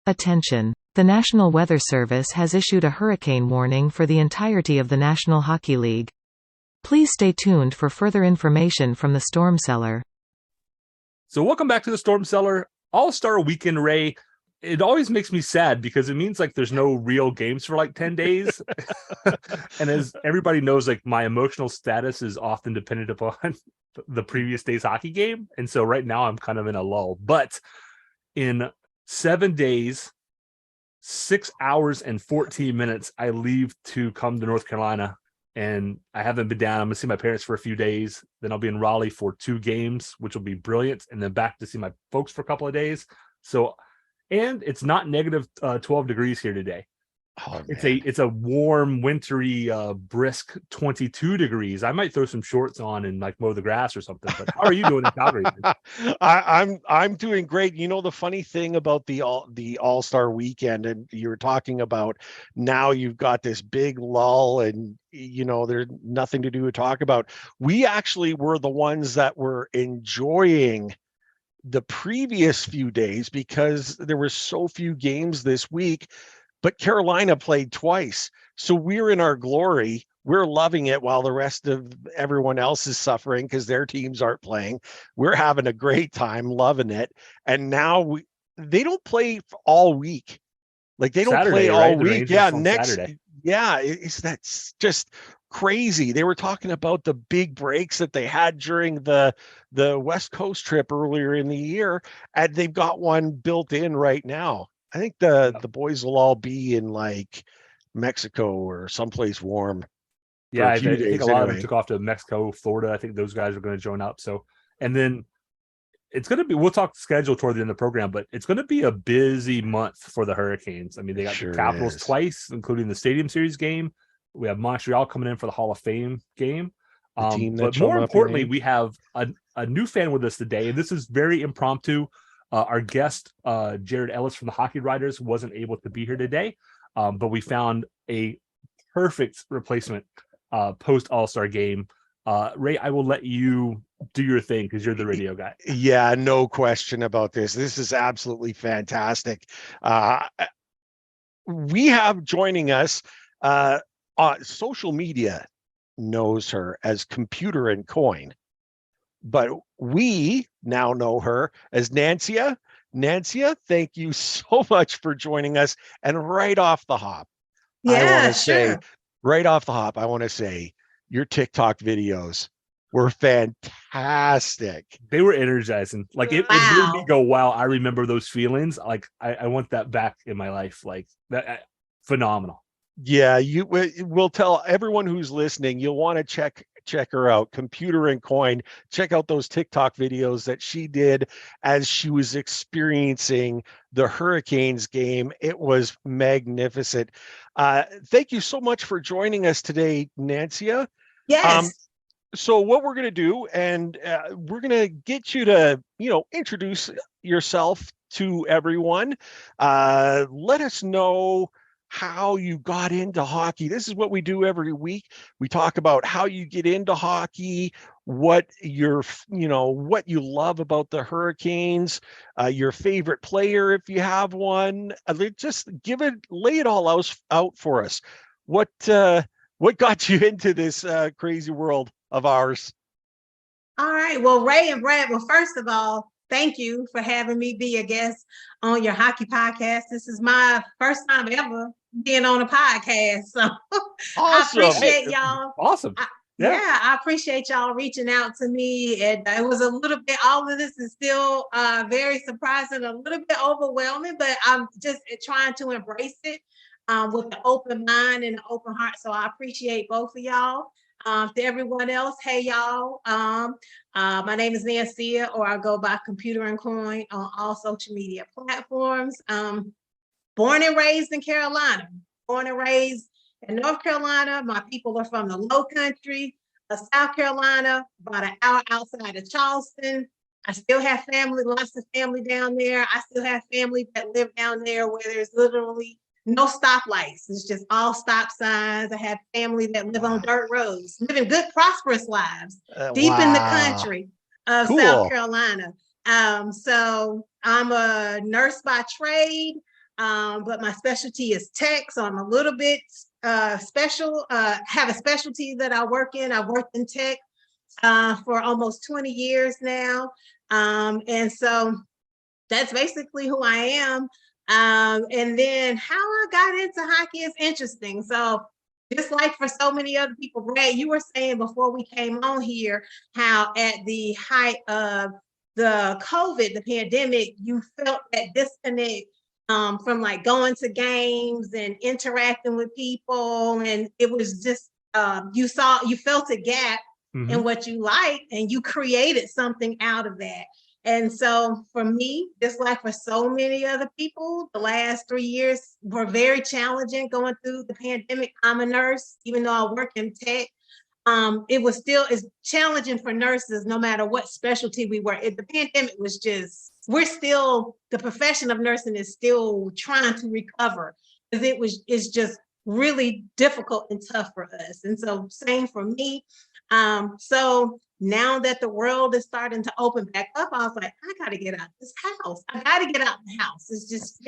Attention! The National Weather Service has issued a hurricane warning for the entirety of the National Hockey League. Please stay tuned for further information from the Storm Cellar. So welcome back to the Storm Cellar All-Star Weekend, Ray. It always makes me sad because it means like there's no real games for like 10 days. And as everybody knows, like my emotional status is often dependent upon the previous day's hockey game. And so right now I'm kind of in a lull. But in 7 days, 6 hours and 14 minutes, I leave to come to North Carolina. And I haven't been down. I'm going to see my parents for a few days. Then I'll be in Raleigh for 2 games, which will be brilliant. And then back to see my folks for a couple of days. So, and it's not negative 12 degrees here today. Oh, it's a warm, wintry, brisk 22 degrees. I might throw some shorts on and like mow the grass or something. But how are you doing in Calgary? I'm doing great. You know, the funny thing about the All-Star Weekend, and you were talking about now you've got this big lull, and you know there's nothing to do to talk about. We actually were the ones that were enjoying the previous few days because there were so few games this week. But Carolina played twice. So we're in our glory. We're loving it while the rest of everyone else is suffering because their teams aren't playing. We're having a great time, loving it. And now they don't play all week. Like they don't Saturday, play all right? week. Yeah, next Saturday. Yeah, that's just crazy. They were talking about the big breaks that they had during the West Coast trip earlier in the year, and they've got one built in right now. I think the boys will all be in like Mexico or someplace warm. Yeah, I think a lot of them took off to Mexico, Florida. I think those guys are going to join up. So, and then it's going to be, we'll talk schedule toward the end of the program, but it's going to be a busy month for the Hurricanes. I mean, they got the Capitals twice, including the Stadium Series game. We have Montreal coming in for the Hall of Fame game. But more importantly, we have a new fan with us today, and this is very impromptu. Our guest, Jared Ellis from the Hockey Writers, wasn't able to be here today, but we found a perfect replacement post All-Star game. Ray, I will let you do your thing because you're the radio guy. Yeah, no question about this. This is absolutely fantastic. We have joining us social media knows her as Computer and Coin. But we now know her as Nancia. Nancia, thank you so much for joining us. And right off the hop, I want to say your TikTok videos were fantastic. They were energizing. Like it made me go, wow, I remember those feelings. Like I want that back in my life. Like that, phenomenal. Yeah, you will tell everyone who's listening, you'll want to check her out, Computer and Coin. Check out those TikTok videos that she did as she was experiencing the Hurricanes game. It was magnificent. Thank you so much for joining us today, Nancia. Yes. So what we're going to do, and we're going to get you to, introduce yourself to everyone. Let us know how you got into hockey. This is what we do every week. We talk about how you get into hockey, what what you love about the Hurricanes, your favorite player if you have one. Just lay it all out for us. What got you into this crazy world of ours? All right. Well, Ray and Brad, first of all, thank you for having me be a guest on your hockey podcast. This is my first time ever being on a podcast. So awesome. I appreciate y'all. Awesome. I appreciate y'all reaching out to me. And it was a little bit, all of this is still very surprising, a little bit overwhelming, but I'm just trying to embrace it with an open mind and an open heart. So I appreciate both of y'all. To everyone else, hey y'all. My name is Nancia, or I go by Computer and Coin on all social media platforms. Born and raised in Carolina, born and raised in North Carolina. My people are from the Low Country of South Carolina, about an hour outside of Charleston. I still have family, lots of family down there. I still have family that live down there where there's literally no stoplights. It's just all stop signs. I have family that live on dirt roads, living good, prosperous lives deep in the country of South Carolina. So I'm a nurse by trade. but my specialty is tech, so I'm a little bit special. Have a specialty that I work in. I worked in tech for almost 20 years now, and so that's basically who I am. And then how I got into hockey is interesting. So just like for so many other people, Brad, you were saying before we came on here, how at the height of the COVID, the pandemic, you felt that disconnect from like going to games and interacting with people. And it was just, you felt a gap in what you like, and you created something out of that. And so for me, just like for so many other people, the last 3 years were very challenging going through the pandemic. I'm a nurse, even though I work in tech. It was still as challenging for nurses, no matter what specialty we were. The pandemic was just, the profession of nursing is still trying to recover, because it's just really difficult and tough for us. And so same for me. So now that the world is starting to open back up, I was like, I got to get out this house. I got to get out the house. It's just,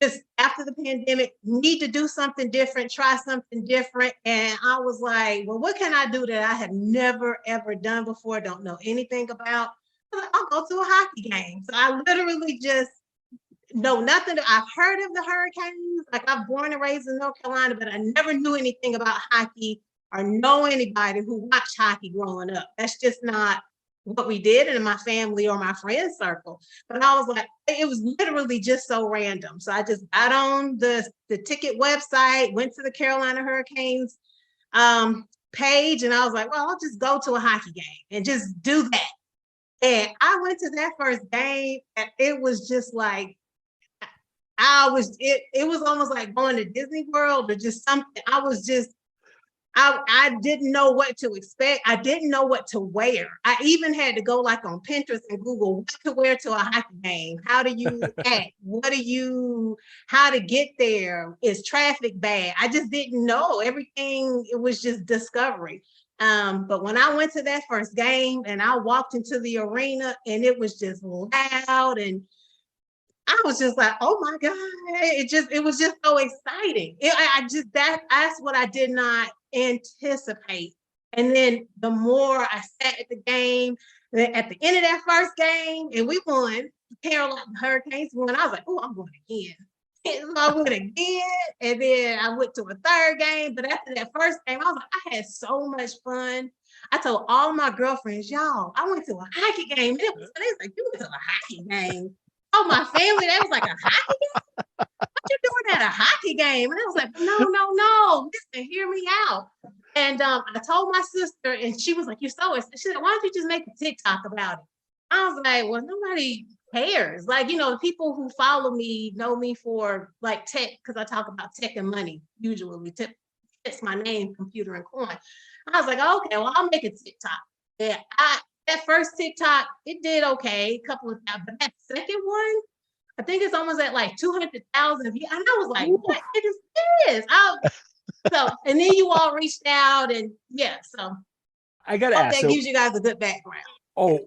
just after the pandemic, need to do something different, try something different. And I was like, well, what can I do that I have never, ever done before, don't know anything about? I was like, I'll go to a hockey game. So I literally just know nothing. I've heard of the Hurricanes. Like, I'm born and raised in North Carolina, but I never knew anything about hockey or know anybody who watched hockey growing up. That's just not what we did in my family or my friend circle. But I was like, it was literally just so random. So I just got on the ticket website, went to the Carolina Hurricanes page, and I was like, well, I'll just go to a hockey game and just do that. And I went to that first game, and it was just like, it was almost like going to Disney World or just something. I didn't know what to expect. I didn't know what to wear. I even had to go like on Pinterest and Google what to wear to a hockey game. How do you act? How to get there? Is traffic bad? I just didn't know everything. It was just discovery. But when I went to that first game and I walked into the arena and it was just loud, and I was just like, oh my God, it was just so exciting. That's what I did not anticipate. And then the more I sat at the game, at the end of that first game, and we won, Carolina Hurricanes won, I was like, oh, I'm going again. And so I went again, and then I went to a third game. But after that first game, I was like, I had so much fun. I told all my girlfriends, y'all, I went to a hockey game. And they was like, you went to a hockey game? Oh, my family, they was like, a hockey game? What you doing at a hockey game? And I was like, no, listen, hear me out. And I told my sister, and she was like, you're so excited. She said, why don't you just make a TikTok about it? I was like, well, nobody cares. Like, the people who follow me know me for like tech, because I talk about tech and money usually. It's my name, Computer and Coin. I was like, okay, well, I'll make a TikTok. Yeah, that first TikTok, it did okay, a couple of times, but that second one, I think it's almost at like 200,000 views. And I was like, what is this? So, and then you all reached out, and yeah, so I gotta ask. That gives you guys a good background. Oh,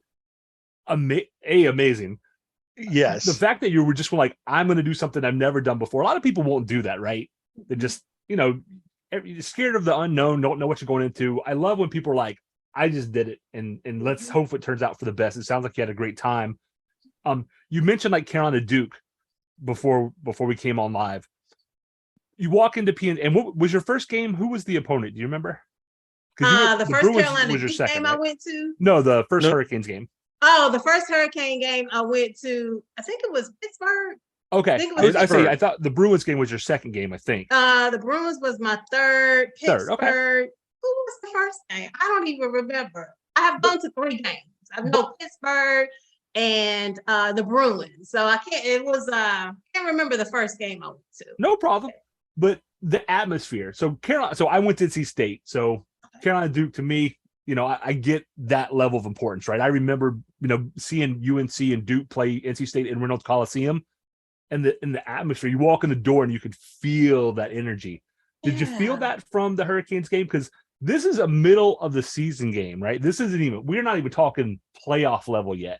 amazing. Yes. The fact that you were just like, I'm going to do something I've never done before. A lot of people won't do that, right? They just, you're scared of the unknown, don't know what you're going into. I love when people are like, I just did it, and let's hope it turns out for the best. It sounds like you had a great time. You mentioned like Carolina Duke before we came on live. You walk into PN, and what was your first game? Who was the opponent? Do you remember? The first Bruins Carolina was your Duke second, game, right? I went to. No, the first Hurricanes game. Oh, the first Hurricane game I went to, I think it was Pittsburgh. Okay. I thought the Bruins game was your second game, I think. The Bruins was my third. Pittsburgh. Okay. Who was the first game? I don't even remember. I have gone to 3 games. I know Pittsburgh and the Bruins. So I can't remember the first game I went to. No problem. But the atmosphere. So I went to NC State. So Carolina Duke, to me, I get that level of importance, right? I remember, seeing UNC and Duke play NC State in Reynolds Coliseum, and the atmosphere. You walk in the door and you could feel that energy. Did you feel that from the Hurricanes game? Because this is a middle of the season game, right? We're not even talking playoff level yet.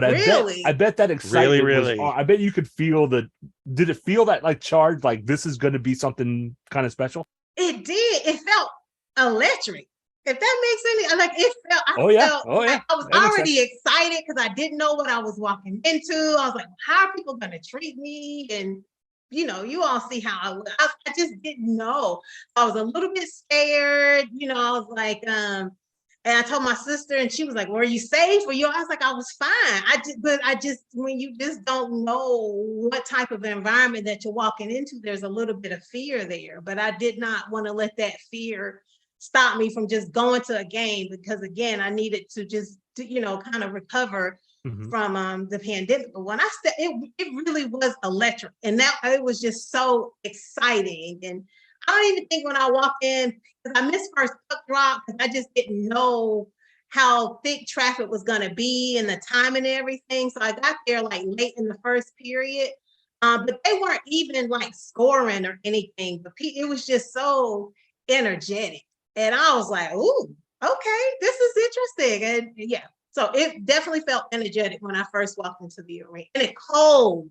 But Really? I bet that excitement Really? was, I bet you could feel did it feel that like charge, like this is going to be something kind of special? It did. It felt electric. If that makes any, like it felt, I Oh yeah. felt Oh yeah. like I was That makes already sense. excited because I didn't know what I was walking into. I was like, how are people going to treat me? And you all see how I just didn't know. I was a little bit scared. I was like, and I told my sister, and she was like, "Were you safe? Were you?" I was like, "I was fine." But I just, when you just don't know what type of environment that you're walking into, there's a little bit of fear there. But I did not want to let that fear stop me from just going to a game because, again, I needed to just, kind of recover from the pandemic. But when I said it really was electric, and that it was just so exciting. And I don't even think when I walked in, because I missed first puck drop because I just didn't know how thick traffic was going to be and the time and everything. So I got there like late in the first period, but they weren't even like scoring or anything. But it was just so energetic, and I was like, "Ooh, okay, this is interesting." And yeah, so it definitely felt energetic when I first walked into the arena, and it cold.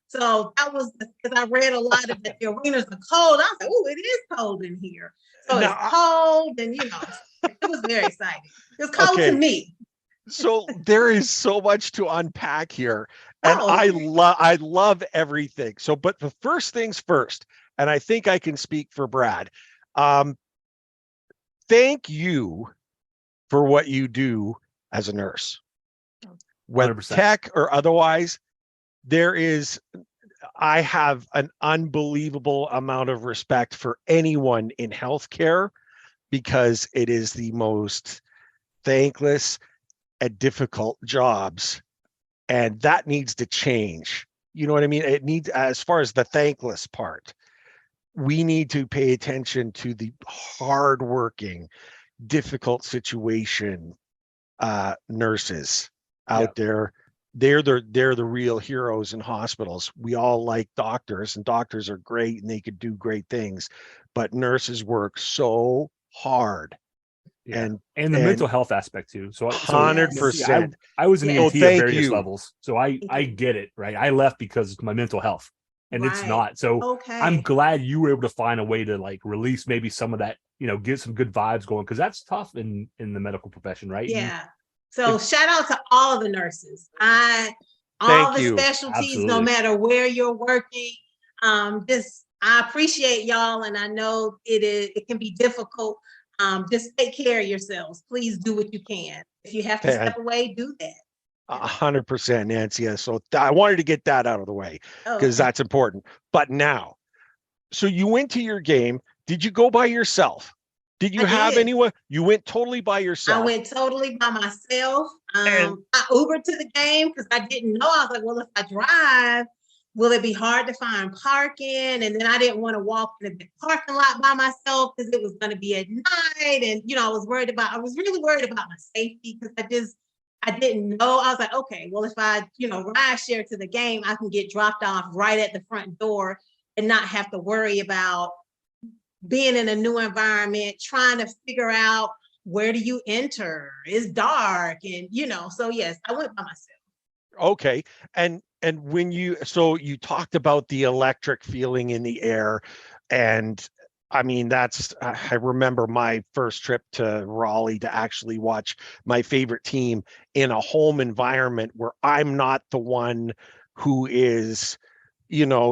So that was because I read a lot of that the arenas are cold. I was like, "Oh, it is cold in here." So it's Now, cold, and it was very exciting. It was cold to okay, me. so there is so much to unpack here, and Oh, I love everything. So, but the first things first, and I think I can speak for Brad. Um, Thank you for what you do as a nurse, whether 100%. tech or otherwise. I have an unbelievable amount of respect for anyone in healthcare because it is the most thankless and difficult jobs, and that needs to change. You know what I mean? It needs, as far as the thankless part, we need to pay attention to the hardworking, difficult situation nurses Yeah. out there. They're the real heroes in hospitals. We all like doctors, and doctors are great and they could do great things, but nurses work so hard. Yeah. And And the mental health aspect too. So Yes. see, I 100%. was an So Yes. EMT at thank various you. levels. So I Thank you. get it, right? I left because of my mental health. And it's Right. not. So I'm Okay. glad you were able to find a way to like release maybe some of that, get some good vibes going, because that's tough in the medical profession, right? Yeah. So shout out to all the nurses. All Thank the you. specialties, no Absolutely. matter where you're working. Just I appreciate y'all, and I know it can be difficult. Just take care of yourselves. Please do what you can. If you have to step away, do that. 100%, Nancy. So I wanted to get that out of the way because Okay. that's important. But now, so you went to your game. Did you go by yourself? Did you I have did. anyone? You went totally by I yourself. went totally by myself. And I Ubered to the game because I didn't know. I was like, well, if I drive, will it be hard to find parking? And then I didn't want to walk in the parking lot by myself because it was going to be at night. And, I was really worried about my safety because I didn't know. I was like, okay, well, if I, ride share to the game, I can get dropped off right at the front door and not have to worry about being in a new environment, trying to figure out where do you enter? It's dark, and so yes, I went by myself. okay. And when you talked about the electric feeling in the air, and I mean, I remember my first trip to Raleigh to actually watch my favorite team in a home environment where I'm not the one who is,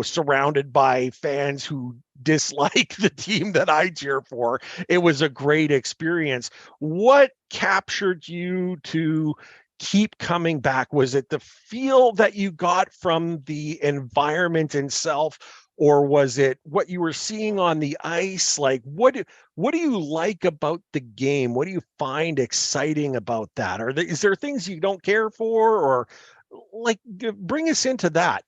surrounded by fans who dislike the team that I cheer for. It was a great experience. What captured you to keep coming back? Was it the feel that you got from the environment itself, or was it what you were seeing on the ice? Like, what do you like about the game? What do you find exciting about that? Is there things you don't care for, or like bring us into that?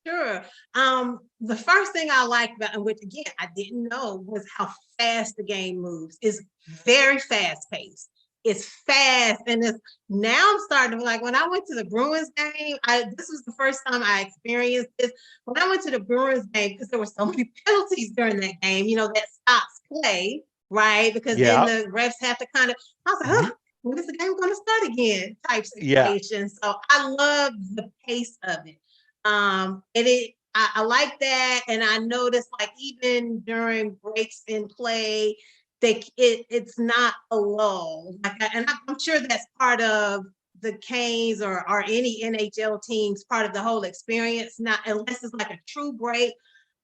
Sure. The first thing I liked about, and which again I didn't know, was how fast the game moves. It's very fast paced. It's fast, and now I'm starting to be like when I went to the Bruins game. This was the first time I experienced this. When I went to the Bruins game, because there were so many penalties during that game, that stops play, right? Because then Yeah. the refs have to kind of. I was like, when is the game going to start again type Yeah. situation. So I love the pace of it. I like that. And I noticed like even during breaks in play, it's not a lull. I'm sure that's part of the Canes or any NHL teams, part of the whole experience, not unless it's like a true break.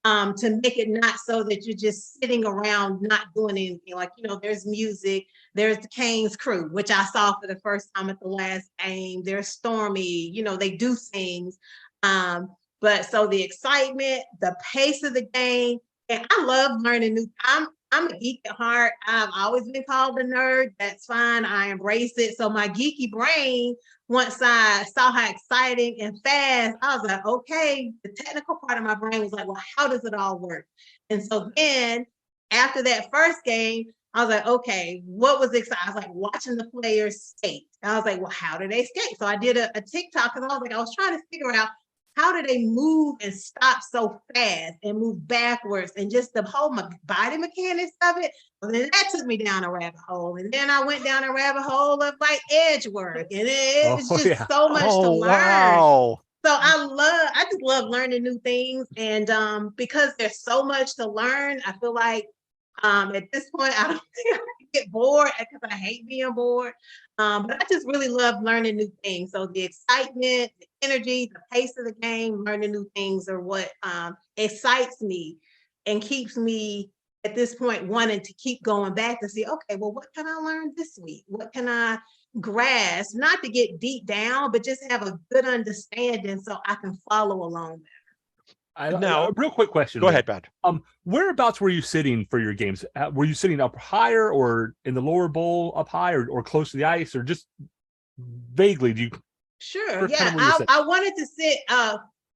To make it not so that you're just sitting around not doing anything. Like, there's music, there's the Canes crew, which I saw for the first time at the last game. There's Stormy, they do things. But so the excitement, the pace of the game, and I love learning new. I'm a geek at heart. I've always been called a nerd. That's fine. I embrace it. So my geeky brain, once I saw how exciting and fast, I was like, okay, the technical part of my brain was like, well, how does it all work? And so then after that first game, I was like, okay, what was exciting? I was like watching the players skate. I was like, well, how do they skate? So I did a TikTok because I was trying to figure out how do they move and stop so fast and move backwards and just the whole body mechanics of it. And then that took me down a rabbit hole. And then I went down a rabbit hole of like edge work. And it was just so much to learn. Wow. So I just love learning new things. And because there's so much to learn, I feel like at this point, I don't think I can get bored because I hate being bored. But I just really love learning new things. So the excitement, the energy, the pace of the game, learning new things are what excites me and keeps me at this point wanting to keep going back to see, okay, well, what can I learn this week? What can I grasp? Not to get deep down, but just have a good understanding so I can follow along there. Now, real quick question. Go ahead, Pat. Whereabouts were you sitting for your games? Were you sitting up higher or in the lower bowl up high or close to the ice or just vaguely? Do you? Sure. Yeah, I wanted to sit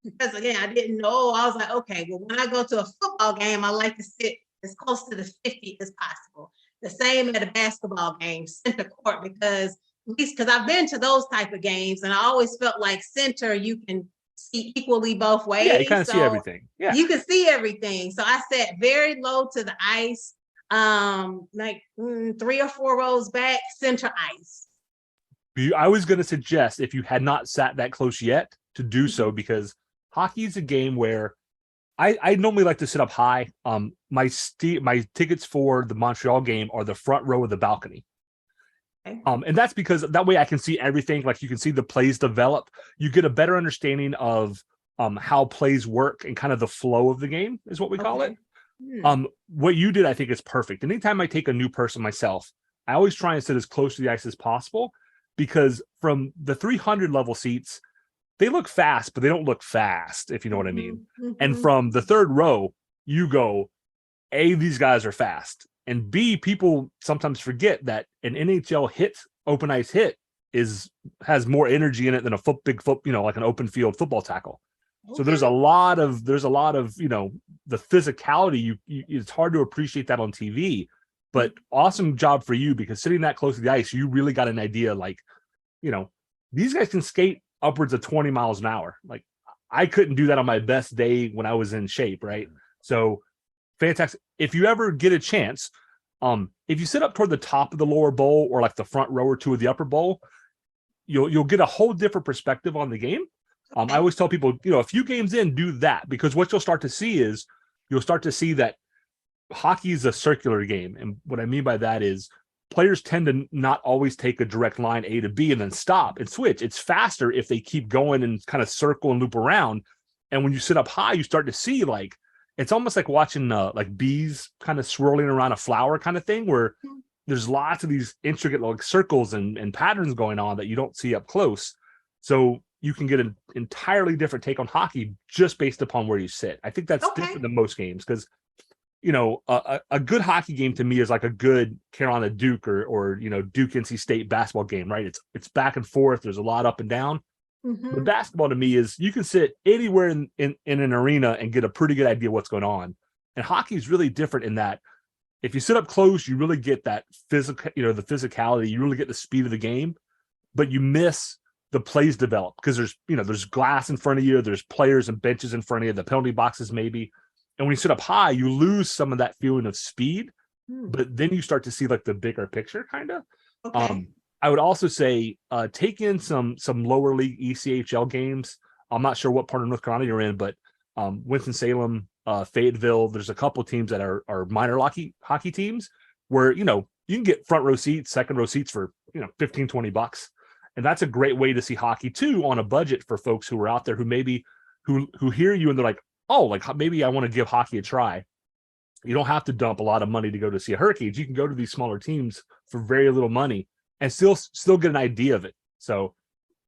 because again, I didn't know. I was like, okay, well, when I go to a football game, I like to sit as close to the 50 as possible. The same at a basketball game, center court, because I've been to those type of games and I always felt like center, you can see equally both ways. Yeah, you kind of see everything. Yeah, you can see everything. So I sat very low to the ice, like 3 or 4 rows back, center ice. I was going to suggest if you had not sat that close yet to do so, because hockey is a game where I normally like to sit up high. My tickets for the Montreal game are the front row of the balcony. Okay. And that's because that way I can see everything. Like you can see the plays develop. You get a better understanding of how plays work and kind of the flow of the game is what we call it. What you did, I think, is perfect. Anytime I take a new person myself, I always try and sit as close to the ice as possible, because from the 300 level seats, they look fast, but they don't look fast, if you know what I mean. And from the third row, you go, A, these guys are fast. And B, people sometimes forget that an NHL open ice hit has more energy in it than a like an open field football tackle. Okay. So there's a lot of the physicality. It's hard to appreciate that on TV, but awesome job for you, because sitting that close to the ice, you really got an idea. Like, these guys can skate upwards of 20 miles an hour. Like I couldn't do that on my best day when I was in shape. Right. So fantastic. If you ever get a chance, if you sit up toward the top of the lower bowl or like the front row or two of the upper bowl, you'll get a whole different perspective on the game. I always tell people, a few games in, do that, because what you'll start to see is that hockey is a circular game. And what I mean by that is players tend to not always take a direct line A to B and then stop and switch. It's faster if they keep going and kind of circle and loop around. And when you sit up high, you start to see like, it's almost like watching like bees kind of swirling around a flower kind of thing, where there's lots of these intricate like circles and patterns going on that you don't see up close. So you can get an entirely different take on hockey just based upon where you sit. I think that's different than most games, because a good hockey game to me is like a good Carolina Duke or Duke NC State basketball game, right? It's back and forth. There's a lot up and down. But basketball to me is you can sit anywhere in an arena and get a pretty good idea what's going on. And hockey is really different in that if you sit up close, you really get that physical, the physicality, you really get the speed of the game, but you miss the plays develop because there's glass in front of you, there's players and benches in front of you, the penalty boxes maybe. And when you sit up high, you lose some of that feeling of speed, but then you start to see like the bigger picture kind of. I would also say take in some lower league ECHL games. I'm not sure what part of North Carolina you're in, but Winston-Salem, Fayetteville, there's a couple teams that are minor hockey teams where, you know, you can get front row seats, second row seats for, you know, $15-20. And that's a great way to see hockey too on a budget for folks who are out there who maybe who hear you and they're like, oh, like maybe I want to give hockey a try. You don't have to dump a lot of money to go to see a Hurricanes. You can go to these smaller teams for very little money and still get an idea of it. So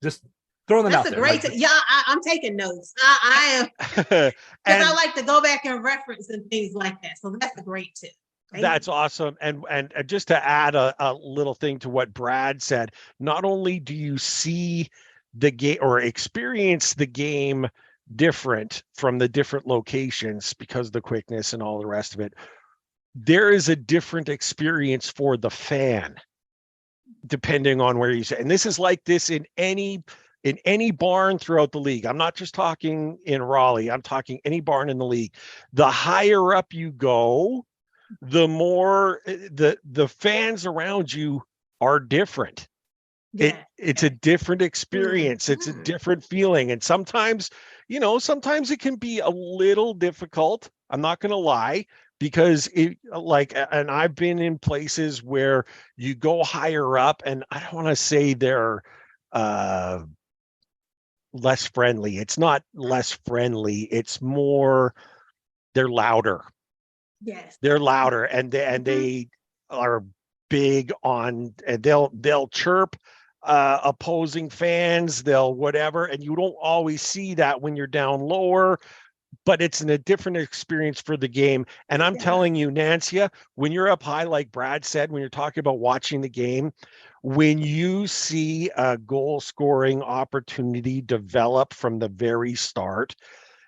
just throwing them out there. That's a great, I'm taking notes. I am, because I like to go back and reference and things like that. So that's a great tip. That's awesome. And just to add a little thing to what Brad said, not only do you see the game or experience the game different from the different locations because of the quickness and all the rest of it, there is a different experience for the fan depending on where you say. And this is like this in any barn throughout the league. I'm not just talking in Raleigh. I'm talking any barn in the league. The higher up you go, the more the fans around you are different. Yeah. It's a different experience. It's a different feeling. And sometimes, you know, sometimes it can be a little difficult. I'm not going to lie, because and I've been in places where you go higher up, and I don't want to say they're less friendly. It's not less friendly. It's more, they're louder. Yes, they're louder, and they are big on, and they'll chirp opposing fans, they'll whatever, and you don't always see that when you're down lower, but it's a different experience for the game. And I'm telling you, Nancia, when you're up high, like Brad said, when you're talking about watching the game, when you see a goal scoring opportunity develop from the very start,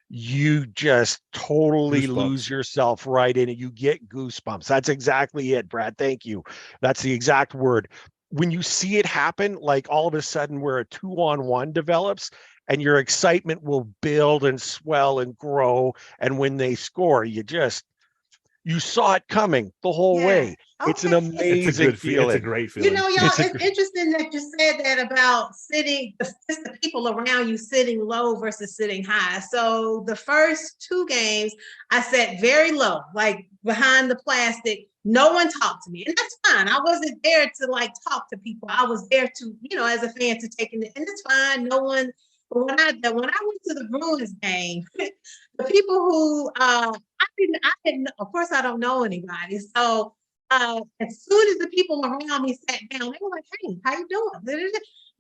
you just totally lose yourself right in it. You get goosebumps. That's exactly it, Brad. Thank you. That's the exact word. When you see it happen, like all of a sudden where a 2-on-1 develops, and your excitement will build and swell and grow. And when they score, you saw it coming the whole way. Okay. It's an amazing feeling. It's a great feeling. You know, y'all, it's interesting that you said that about sitting, just the people around you sitting low versus sitting high. So the first 2 games, I sat very low, like behind the plastic. No one talked to me, and that's fine. I wasn't there to like talk to people. I was there to, you know, as a fan, to take it, and it's fine. No one. But when I went to the Bruins game, the people who I didn't, of course, I don't know anybody. So as soon as the people around me sat down, they were like, "Hey, how you doing?"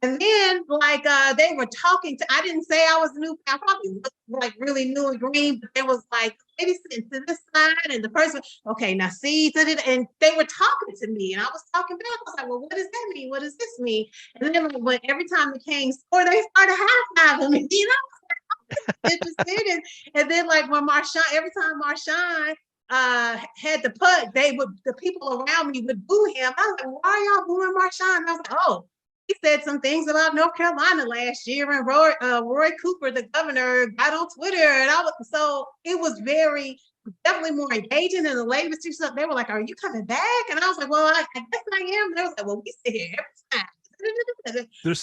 And then they were talking to. I didn't say I was new. I probably looked like really new and green, but there was like maybe sitting to this side, and the person, okay, now see, and they were talking to me, and I was talking back. I was like, well, what does that mean? What does this mean? And then when every time the Kings scored, they started high-fiving me, you know. Interested, and then like when every time Marshawn had the puck, the people around me would boo him. I was like, why are y'all booing Marshawn? And I was like, oh, he said some things about North Carolina last year, and Roy Cooper, the governor, got on Twitter, and so it was definitely more engaging. And the ladies, they were like, "Are you coming back?" And I was like, "Well, I guess I am." And they was like, "Well, we sit here every time."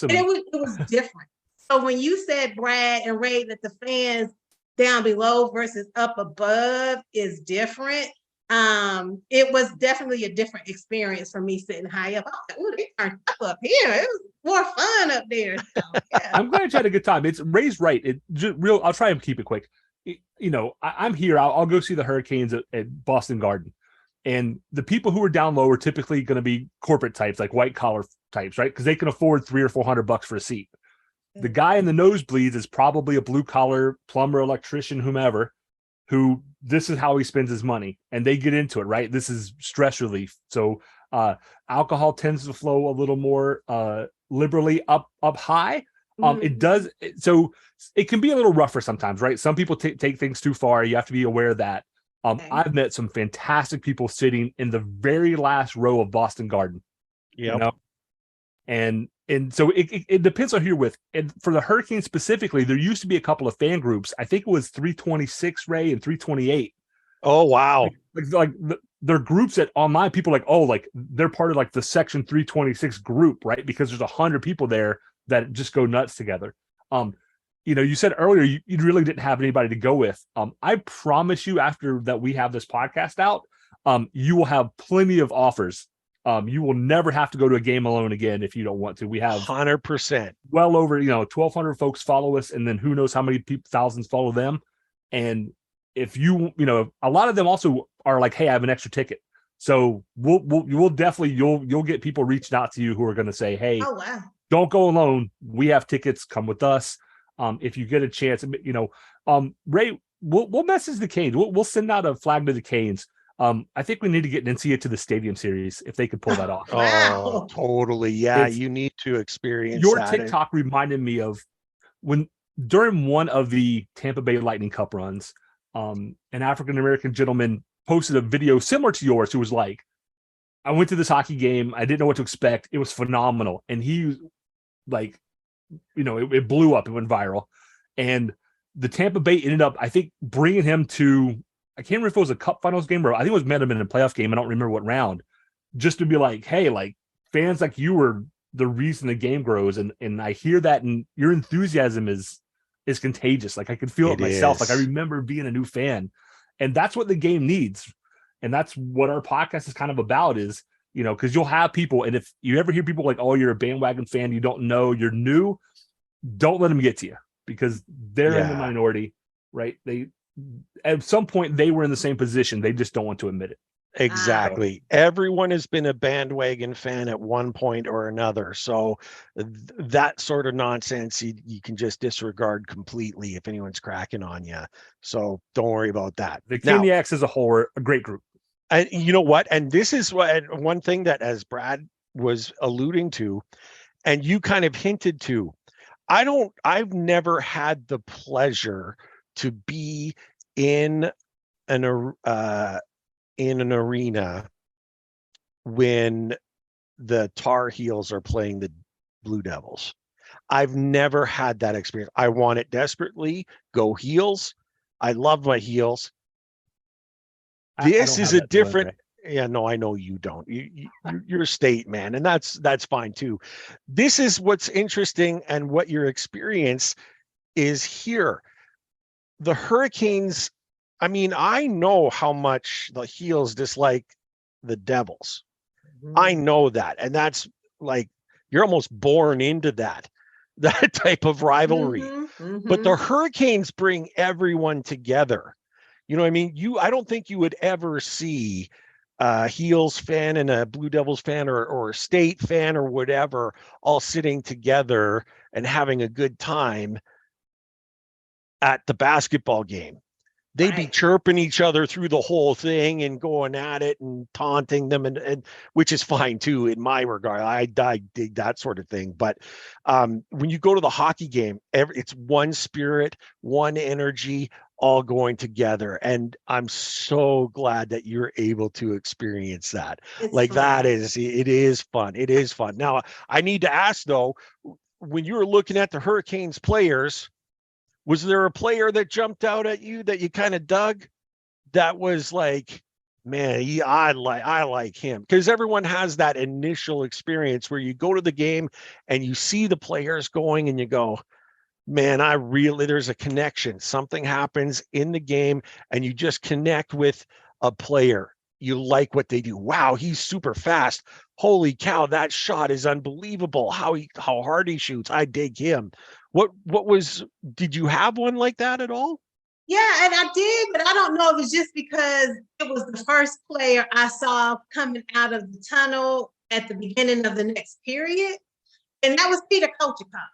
It was different. So when you said, Brad and Ray, that the fans down below versus up above is different, it was definitely a different experience for me sitting high up. I was like, "Oh, they turned up here. It was more fun up there." So, yeah. I'm glad you had a good time. It's Ray's right. I'll try and keep it quick. You know, I'm here. I'll go see the Hurricanes at Boston Garden, and the people who are down low are typically going to be corporate types, like white collar types, right? Because they can afford $300 or $400 for a seat. The guy in the nosebleeds is probably a blue collar plumber, electrician, whomever, who this is how he spends his money, and they get into it, right? This is stress relief. So alcohol tends to flow a little more liberally up high. It does. So it can be a little rougher sometimes, right? Some people take things too far. You have to be aware of that. I've met some fantastic people sitting in the very last row of Boston Garden. Yeah. You know? And so it depends on who you're with. And for the Hurricanes specifically, there used to be a couple of fan groups. I think it was 326 Ray and 328. Oh, wow. Like there are groups that online people are like, oh, like they're part of like the section 326 group, right? Because there's 100 people there that just go nuts together. You said earlier you really didn't have anybody to go with. I promise you, after that we have this podcast out, you will have plenty of offers. You will never have to go to a game alone again if you don't want to. We have 100%. well over 1,200 folks follow us, and then who knows how many people, thousands follow them. And if a lot of them also are like, hey, I have an extra ticket. So you'll get people reaching out to you who are going to say, hey, Oh, wow. don't go alone. We have tickets. Come with us. If you get a chance, Ray, we'll message the Canes. We'll send out a flag to the Canes. I think we need to get Nancia to the Stadium Series if they could pull that off. Wow. Oh, totally. Yeah, you need to experience your that. TikTok reminded me of when during one of the Tampa Bay Lightning Cup runs, an African-American gentleman posted a video similar to yours who was like, I went to this hockey game. I didn't know what to expect. It was phenomenal. And he like, it blew up. It went viral. And the Tampa Bay ended up, I think, bringing him to, I can't remember if it was a Cup Finals game or I think it was met him in a playoff game. I don't remember what round, just to be like, hey, like fans like you were the reason the game grows. And I hear that, and your enthusiasm is contagious. Like I could feel it myself. Like I remember being a new fan, and that's what the game needs. And that's what our podcast is kind of about is, because you'll have people, and if you ever hear people like, oh, you're a bandwagon fan, you don't know, you're new, don't let them get to you, because they're in the minority, right? They, at some point, they were in the same position. They just don't want to admit it. Exactly. Everyone has been a bandwagon fan at one point or another. So that sort of nonsense, you can just disregard completely if anyone's cracking on you. So don't worry about that. The Caniacs as a whole are a great group. And you know what? And this is one thing that, as Brad was alluding to, and you kind of hinted to, I've never had the pleasure to be in an arena when the Tar Heels are playing the Blue Devils. I've never had that experience. I want it desperately. Go Heels. I love my Heels. This is a different. Yeah, no, I know you don't. You're a state man, and that's fine too. This is what's interesting, and what your experience is here. The Hurricanes. I mean, I know how much the Heels dislike the Devils. Mm-hmm. I know that, and that's like you're almost born into that type of rivalry. Mm-hmm, mm-hmm. But the Hurricanes bring everyone together. You know what I mean? I don't think you would ever see a Heels fan and a Blue Devils fan or a State fan or whatever all sitting together and having a good time at the basketball game. They'd be chirping each other through the whole thing and going at it and taunting them, and which is fine too in my regard. I dig that sort of thing. But when you go to the hockey game, it's one spirit, one energy, all going together. And I'm so glad that you're able to experience that. It's like fun. It is fun. It is fun. Now, I need to ask though, when you were looking at the Hurricanes players, was there a player that jumped out at you that you kind of dug? That was like, man, I like him, because everyone has that initial experience where you go to the game and you see the players going and you go, man, there's a connection. Something happens in the game and you just connect with a player. You like what they do. Wow, he's super fast. Holy cow, that shot is unbelievable. How hard he shoots. I dig him. Did you have one like that at all? Yeah, and I did, but I don't know if it's just because it was the first player I saw coming out of the tunnel at the beginning of the next period. And that was Peter Kochetkov.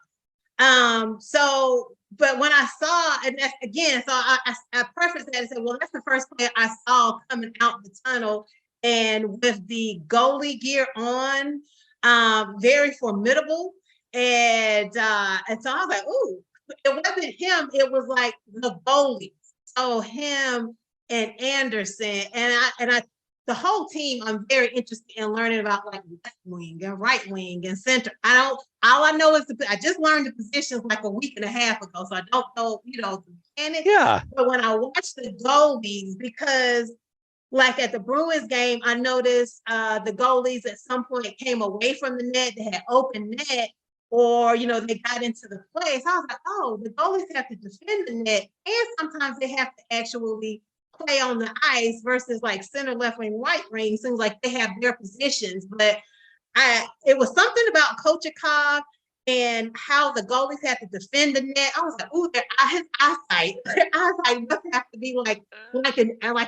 But when I saw, and that's again, so I prefaced that and said, well, that's the first player I saw coming out the tunnel and with the goalie gear on, very formidable. And so I was like, ooh, it wasn't him, it was like the goalies. So him and Anderson and the whole team, I'm very interested in learning about like left wing and right wing and center. All I know is I just learned the positions like a week and a half ago, so I don't know, the mechanics. Yeah. But when I watched the goalies, because like at the Bruins game, I noticed the goalies at some point came away from the net. They had open net, or they got into the play. So I was like, oh, the goalies have to defend the net, and sometimes they have to actually play on the ice versus like center, left wing, right wing. Seems like they have their positions, but it was something about Kochetkov and how the goalies had to defend the net. I was like, ooh, his eyesight must have to be like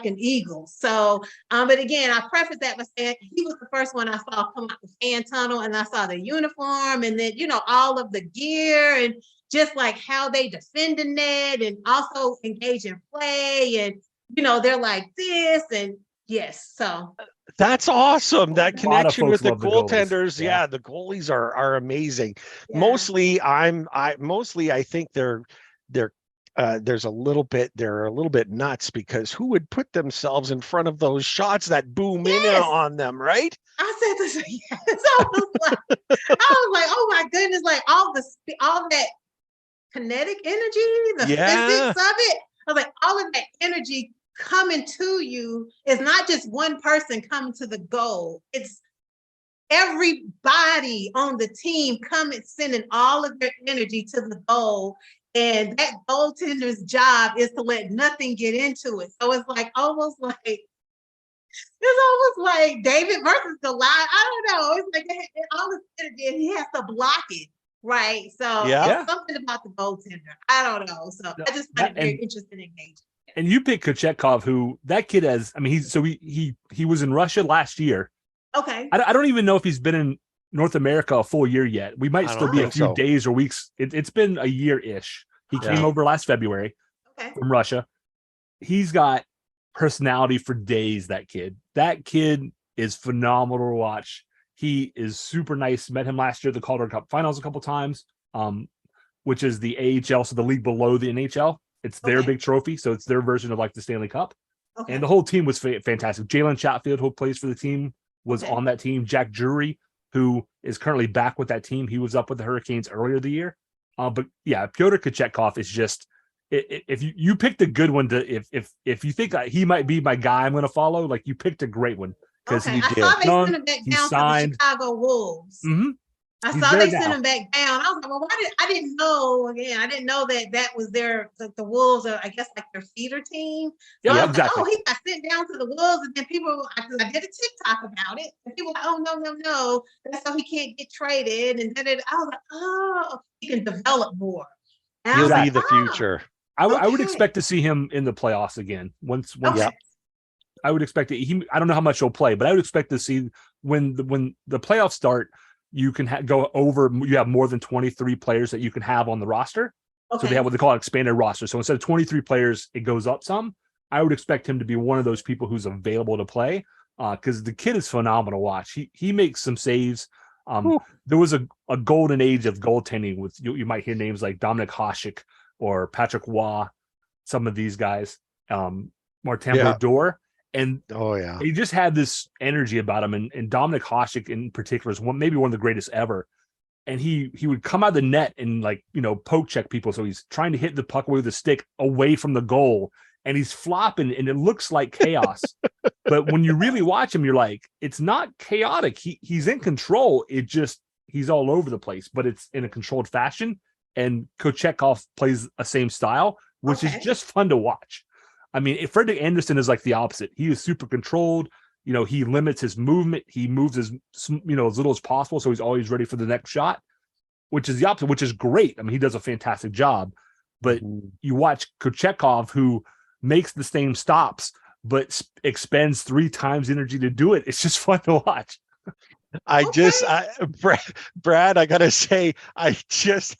an eagle. So, but again, I preface that by saying he was the first one I saw come out the fan tunnel, and I saw the uniform, and then all of the gear, and just like how they defend the net, and also engage in play, and they're like this, and yes, so. That's awesome. That connection with the goaltenders. Yeah, the goalies are amazing. Yeah. Mostly I think they're they're a little bit nuts, because who would put themselves in front of those shots that boom in on them, right? I said this, yes. I was like, oh my goodness, like all that kinetic energy, the physics of it. I was like, all of that energy coming to you is not just one person coming to the goal. It's everybody on the team coming, sending all of their energy to the goal. And that goaltender's job is to let nothing get into it. So it's almost like David versus Goliath. I don't know. It's like all this energy, and he has to block it. Right. So it's something about the goaltender. I don't know. So I just find it very interesting and engaging. And you pick Kochetkov, who that kid has. I mean, he was in Russia last year. Okay. I don't even know if he's been in North America a full year yet. We might still be a few days or weeks. It's been a year-ish. He came over last February from Russia. He's got personality for days, that kid. That kid is phenomenal to watch. He is super nice. Met him last year at the Calder Cup Finals a couple times, which is the AHL, so the league below the NHL. It's their big trophy, so it's their version of like the Stanley Cup. Okay. And the whole team was fantastic. Jalen Chatfield, who plays for the team, was on that team. Jack Drury, who is currently back with that team. He was up with the Hurricanes earlier the year. But yeah, Pyotr Kochetkov is just, if you picked a good one to, if you think he might be my guy I'm going to follow, like you picked a great one. Because he did. I saw they sent him back down to the Chicago Wolves. Mm-hmm. I saw they sent him back down. I was like, well, I didn't know that was the Wolves are, I guess, like their feeder team. So yeah, exactly. Like, he got sent down to the Wolves, and then people, I did a TikTok about it, and people were like, oh, no, that's so he can't get traded. And then I was like, oh, he can develop more. And he'll be the future. I would expect to see him in the playoffs again. Once I would expect it. I don't know how much he'll play, but I would expect to see when the playoffs start, you can go over. You have more than 23 players that you can have on the roster. Okay. So they have what they call an expanded roster. So instead of 23 players, it goes up some. I would expect him to be one of those people who's available to play, because the kid is phenomenal to watch. He makes some saves. There was a golden age of goaltending with you might hear names like Dominik Hasek or Patrick Waugh, some of these guys, Martin Brodeur. And he just had this energy about him. And Dominik Hasek in particular is maybe one of the greatest ever. And he would come out of the net and poke check people. So he's trying to hit the puck with the stick away from the goal, and he's flopping, and it looks like chaos. But when you really watch him, you're like, it's not chaotic. He's in control. He's all over the place, but it's in a controlled fashion. And Kochetkov plays the same style, which is just fun to watch. I mean, Fredrik Andersen is like the opposite. He is super controlled. He limits his movement. He moves as little as possible, so he's always ready for the next shot, which is the opposite, which is great. I mean, he does a fantastic job. But you watch Kochetkov, who makes the same stops, but expends 3 times energy to do it. It's just fun to watch. Brad, I gotta say, I just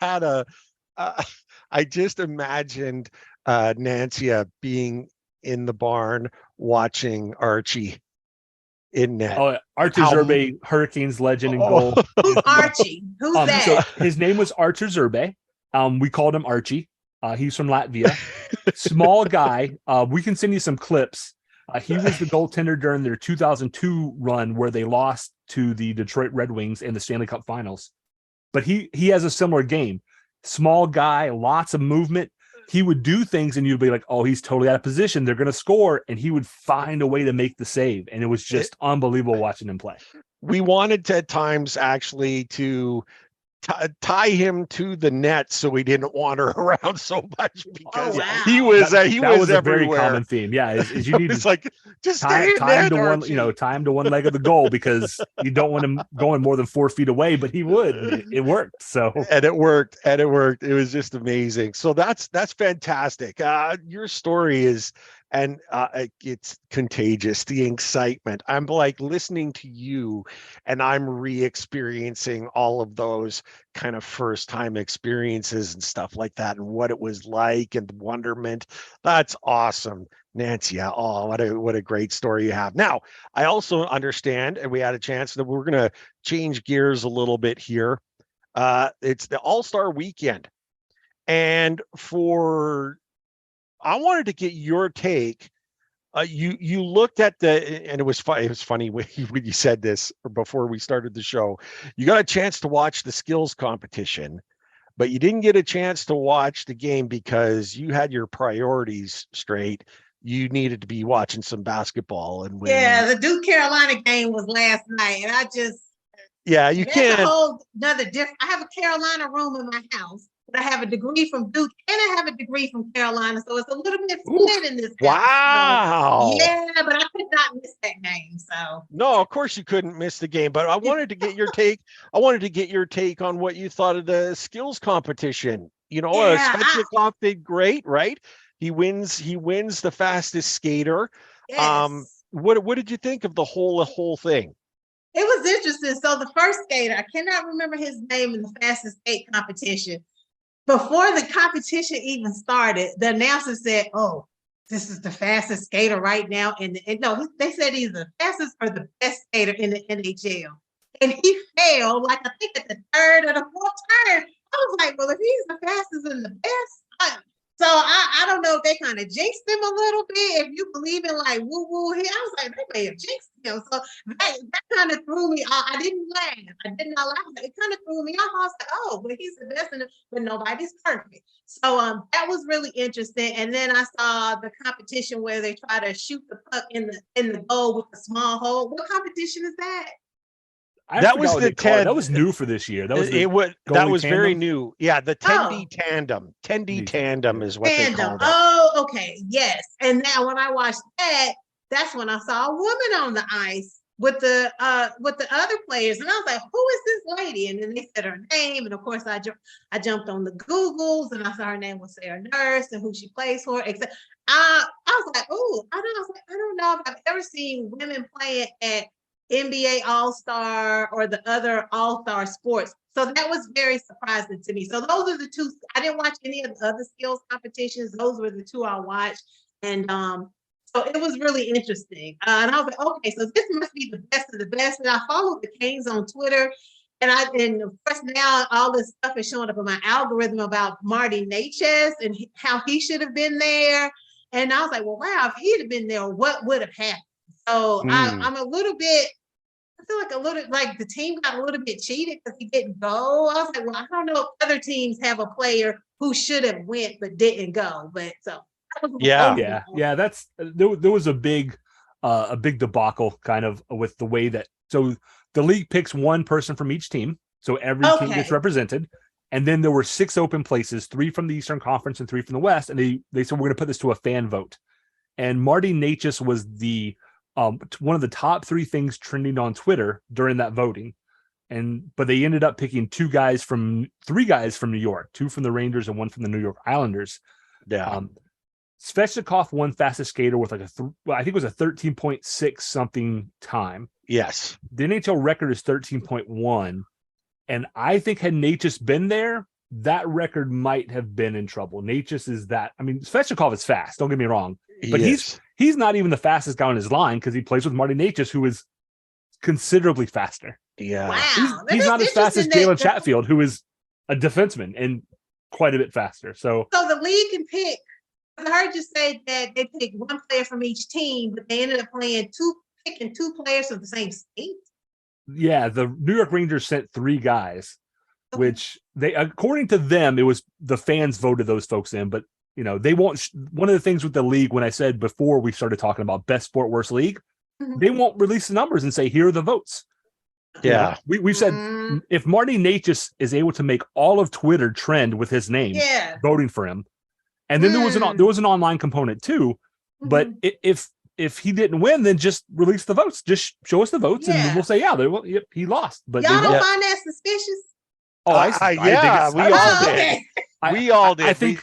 imagined Nancia being in the barn watching Archie in net. Oh, Artur Zerbe, Hurricanes legend and goal. Who's Archie? Who's that? So his name was Artur Zerbe. We called him Archie. He's from Latvia. Small guy. We can send you some clips. He was the goaltender during their 2002 run where they lost to the Detroit Red Wings in the Stanley Cup Finals. But he has a similar game. Small guy, lots of movement. he would do things and you'd be like, oh, he's totally out of position. They're going to score. And he would find a way to make the save. And it was just unbelievable watching him play. We wanted to at times actually to tie him to the net so he didn't wander around so much because he was that was a everywhere. Very common theme. Yeah, is you need it's to like just tie him to one, Archie. tie him to one leg of the goal because you don't want him going more than 4 feet away, but he would. It worked. So it worked. It was just amazing. So that's fantastic. Your story is, and it's contagious, the excitement. I'm like listening to you and I'm re-experiencing all of those kind of first time experiences and stuff like that and what it was like and the wonderment. That's awesome, Nancia. Oh, what a great story you have. Now, I also understand, and we had a chance that we're going to change gears a little bit here. It's the All-Star Weekend. And I wanted to get your take. You looked at and it was funny when you said this before we started the show. You got a chance to watch the skills competition, but you didn't get a chance to watch the game because you had your priorities straight. You needed to be watching some basketball and yeah, the Duke Carolina game was last night, and you can't. A whole another different. I have a Carolina room in my house. I have a degree from Duke and I have a degree from Carolina, so it's a little bit split in this. Wow. So, yeah, but I could not miss that game. So no, of course you couldn't miss the game, but I wanted to get your take. I wanted to get your take on what you thought of the skills competition. Kochetkov did great, right? He wins the fastest skater. Yes. What did you think of the whole thing? It was interesting. So the first skater, I cannot remember his name in the fastest skate competition. Before the competition even started, the announcer said, "Oh, this is the fastest skater right now." And no, they said he's the fastest or the best skater in the NHL. And he failed, like I think at the third or the fourth turn. I was like, well, if he's the fastest and the best, so I don't know if they kind of jinxed him a little bit. If you believe in like woo woo here, I was like, they may have jinxed him. So that kind of threw me off. I didn't laugh. I did not laugh. It kind of threw me off. I was like, oh, but he's the best, but nobody's perfect. So that was really interesting. And then I saw the competition where they try to shoot the puck in the goal with a small hole. What competition is that? That was that was new for this year. That was very new. Yeah, the tendy tandem. Tendy tandem is what they call it. Oh, okay. Yes. And now when I watched that, that's when I saw a woman on the ice with the other players. And I was like, who is this lady? And then they said her name. And of course I jumped on the Googles and I saw her name was Sarah Nurse and who she plays for. Except I was like, oh, I don't know if I've ever seen women playing at NBA All-Star or the other All-Star sports. So that was very surprising to me. So those are the two. I didn't watch any of the other skills competitions. Those were the two I watched. And so it was really interesting. And I was like, okay, so this must be the best of the best. And I followed the Canes on Twitter. And of course now all this stuff is showing up in my algorithm about Marty Natchez and how he should have been there. And I was like, well, wow, if he'd have been there, what would have happened? So I'm a little bit, I feel like a little like the team got a little bit cheated because he didn't go. I was like, well, I don't know if other teams have a player who should have went but didn't go. But so yeah. That's there was a big debacle kind of with the way that so the league picks one person from each team, so every team gets represented, and then there were 6 open places, 3 from the Eastern Conference and 3 from the West, and they said we're going to put this to a fan vote, and Marty Natchez was the one of the top 3 things trending on Twitter during that voting. But they ended up picking 3 guys from New York, 2 from the Rangers and 1 from the New York Islanders. Yeah. Svechnikov won fastest skater with like I think it was a 13.6 something time. Yes. The NHL record is 13.1. And I think had Natchez been there, that record might have been in trouble. Natchez is that. I mean, Svechnikov is fast. Don't get me wrong. But he's not even the fastest guy on his line because he plays with Marty Natchez, who is considerably faster. Yeah. Wow. He's not as fast as Jalen Chatfield, who is a defenseman and quite a bit faster. So the league can pick. I heard you say that they picked 1 player from each team, but they ended up picking 2 players from the same state. Yeah, the New York Rangers sent 3 guys, which they, according to them, it was the fans voted those folks in, but You know, they won't. One of the things with the league, when I said before we started talking about best sport, worst league, they won't release the numbers and say, here are the votes. Yeah. You know, we've said if Marty Natchez is able to make all of Twitter trend with his name, voting for him, and then there was an online component too. But if he didn't win, then just release the votes. Just show us the votes, and we'll say, yep, he lost. But y'all don't find that suspicious? Oh, we all did.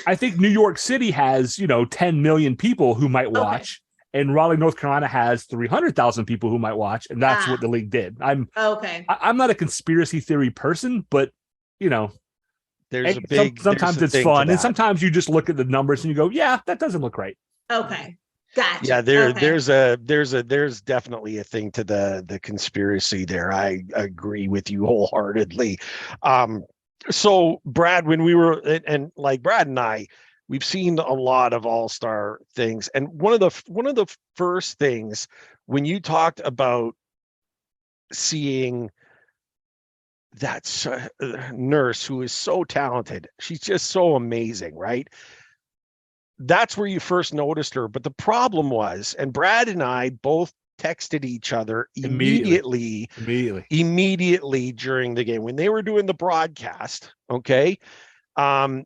I think New York City has 10 million people who might watch, and Raleigh, North Carolina has 300,000 people who might watch, and that's what the league did. I'm not a conspiracy theory person, but there's sometimes it's fun, and sometimes you just look at the numbers and you go, yeah, that doesn't look right. Okay. Gotcha. Yeah, there's definitely a thing to the conspiracy there. I agree with you wholeheartedly. So Brad, when we were and like Brad and I, we've seen a lot of all-star things, and one of the first things when you talked about seeing that nurse who is so talented, she's just so amazing, right? That's where you first noticed her. But the problem was, and Brad and I both texted each other immediately during the game when they were doing the broadcast. Okay. And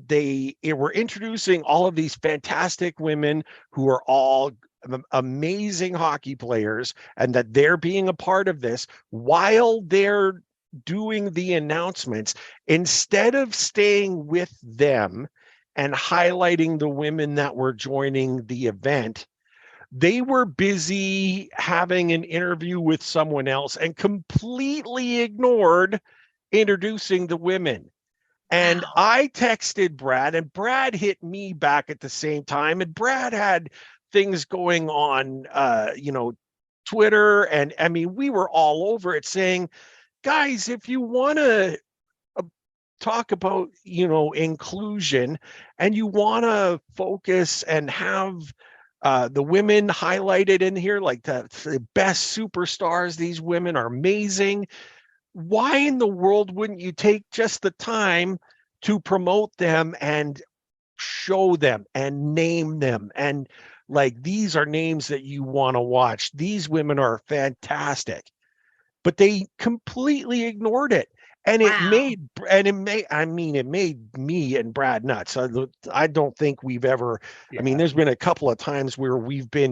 they were introducing all of these fantastic women who are all amazing hockey players, and that they're being a part of this while they're doing the announcements, instead of staying with them and highlighting the women that were joining the event. They were busy having an interview with someone else and completely ignored introducing the women. And I texted Brad, and Brad hit me back at the same time. And Brad had things going on, Twitter. And I mean, we were all over it saying, guys, if you want to talk about, inclusion, and you want to focus and have the women highlighted in here, like the best superstars, these women are amazing. Why in the world wouldn't you take just the time to promote them and show them and name them? And like, these are names that you want to watch. These women are fantastic. But they completely ignored it. And it made me and Brad nuts. I don't think we've ever, I mean, there's been a couple of times where we've been,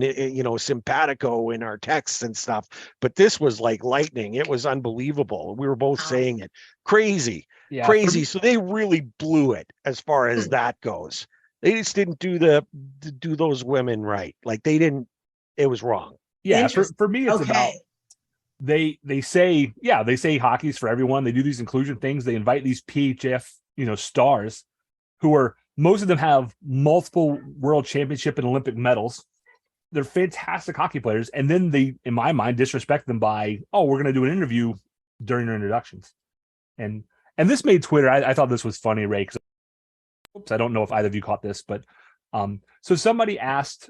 simpatico in our texts and stuff, but this was like lightning. It was unbelievable. We were both saying it. Crazy. So they really blew it as far as that goes. They just didn't do those women right. Like it was wrong. Yeah. For me, it's about, they say hockey's for everyone. They do these inclusion things. They invite these PHF, stars who are, most of them have multiple world championship and Olympic medals. They're fantastic hockey players. And then they, in my mind, disrespect them by, we're going to do an interview during their introductions. And this made Twitter, I thought this was funny, Ray, because I don't know if either of you caught this, but so somebody asked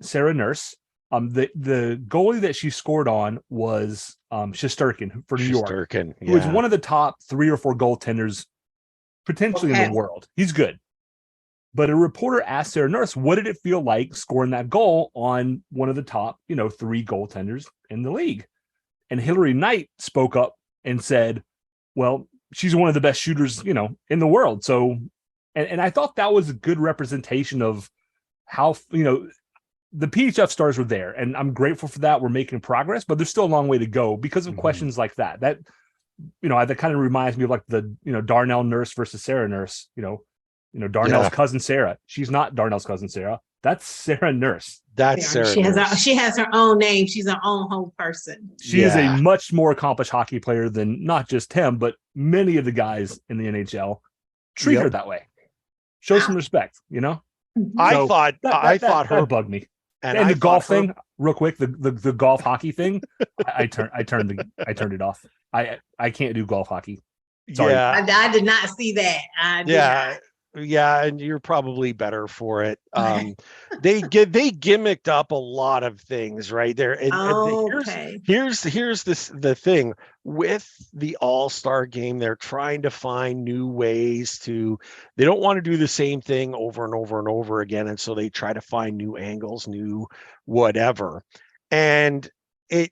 Sarah Nurse, the goalie that she scored on was Shesterkin for New York, who was one of the top 3 or 4 goaltenders potentially in the world. He's good. But a reporter asked Sarah Nurse, what did it feel like scoring that goal on one of the top, 3 goaltenders in the league? And Hillary Knight spoke up and said, well, she's one of the best shooters, in the world. So, and I thought that was a good representation of how, the PHF stars were there, and I'm grateful for that. We're making progress, but there's still a long way to go because of questions like that. That, that kind of reminds me of like the, Darnell Nurse versus Sarah Nurse, Darnell's cousin Sarah. She's not Darnell's cousin Sarah. That's Sarah Nurse. That's Sarah Nurse. She has her own name. She's her own whole person. She is a much more accomplished hockey player than not just him, but many of the guys in the NHL treat her that way. Show some respect, I thought her bugged me. And the golf thing, real quick, the golf hockey thing, I turned it off. I can't do golf hockey. Sorry. Yeah. I did not see that. Yeah, and you're probably better for it. Okay. They gimmicked up a lot of things right there. Okay. Here's the thing with the All-Star game. They're trying to find new ways to. They don't want to do the same thing over and over and over again, and so they try to find new angles, new whatever. And it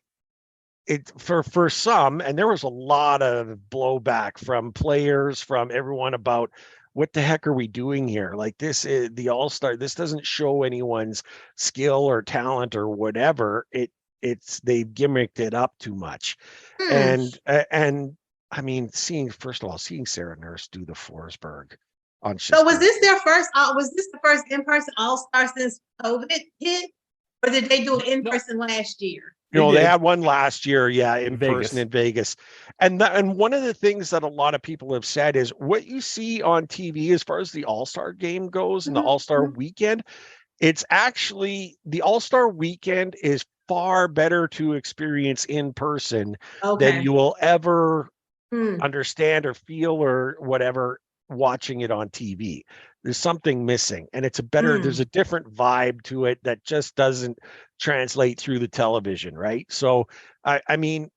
for some, and there was a lot of blowback from players, from everyone about what the heck are we doing here? Like, this is the All-Star. This doesn't show anyone's skill or talent or whatever. They've gimmicked it up too much. And I mean, first of all, seeing Sarah Nurse do the Forsberg on. So was this their first? Was this the first in-person All-Star since COVID hit, or did they do it in person last year? They had one last year, in Vegas. person in Vegas. And one of the things that a lot of people have said is what you see on TV as far as the All-Star game goes and the All-Star weekend, it's actually the All-Star weekend is far better to experience in person than you will ever understand or feel or whatever watching it on TV. There's something missing, and it's there's a different vibe to it that just doesn't translate through the television, right? So I mean,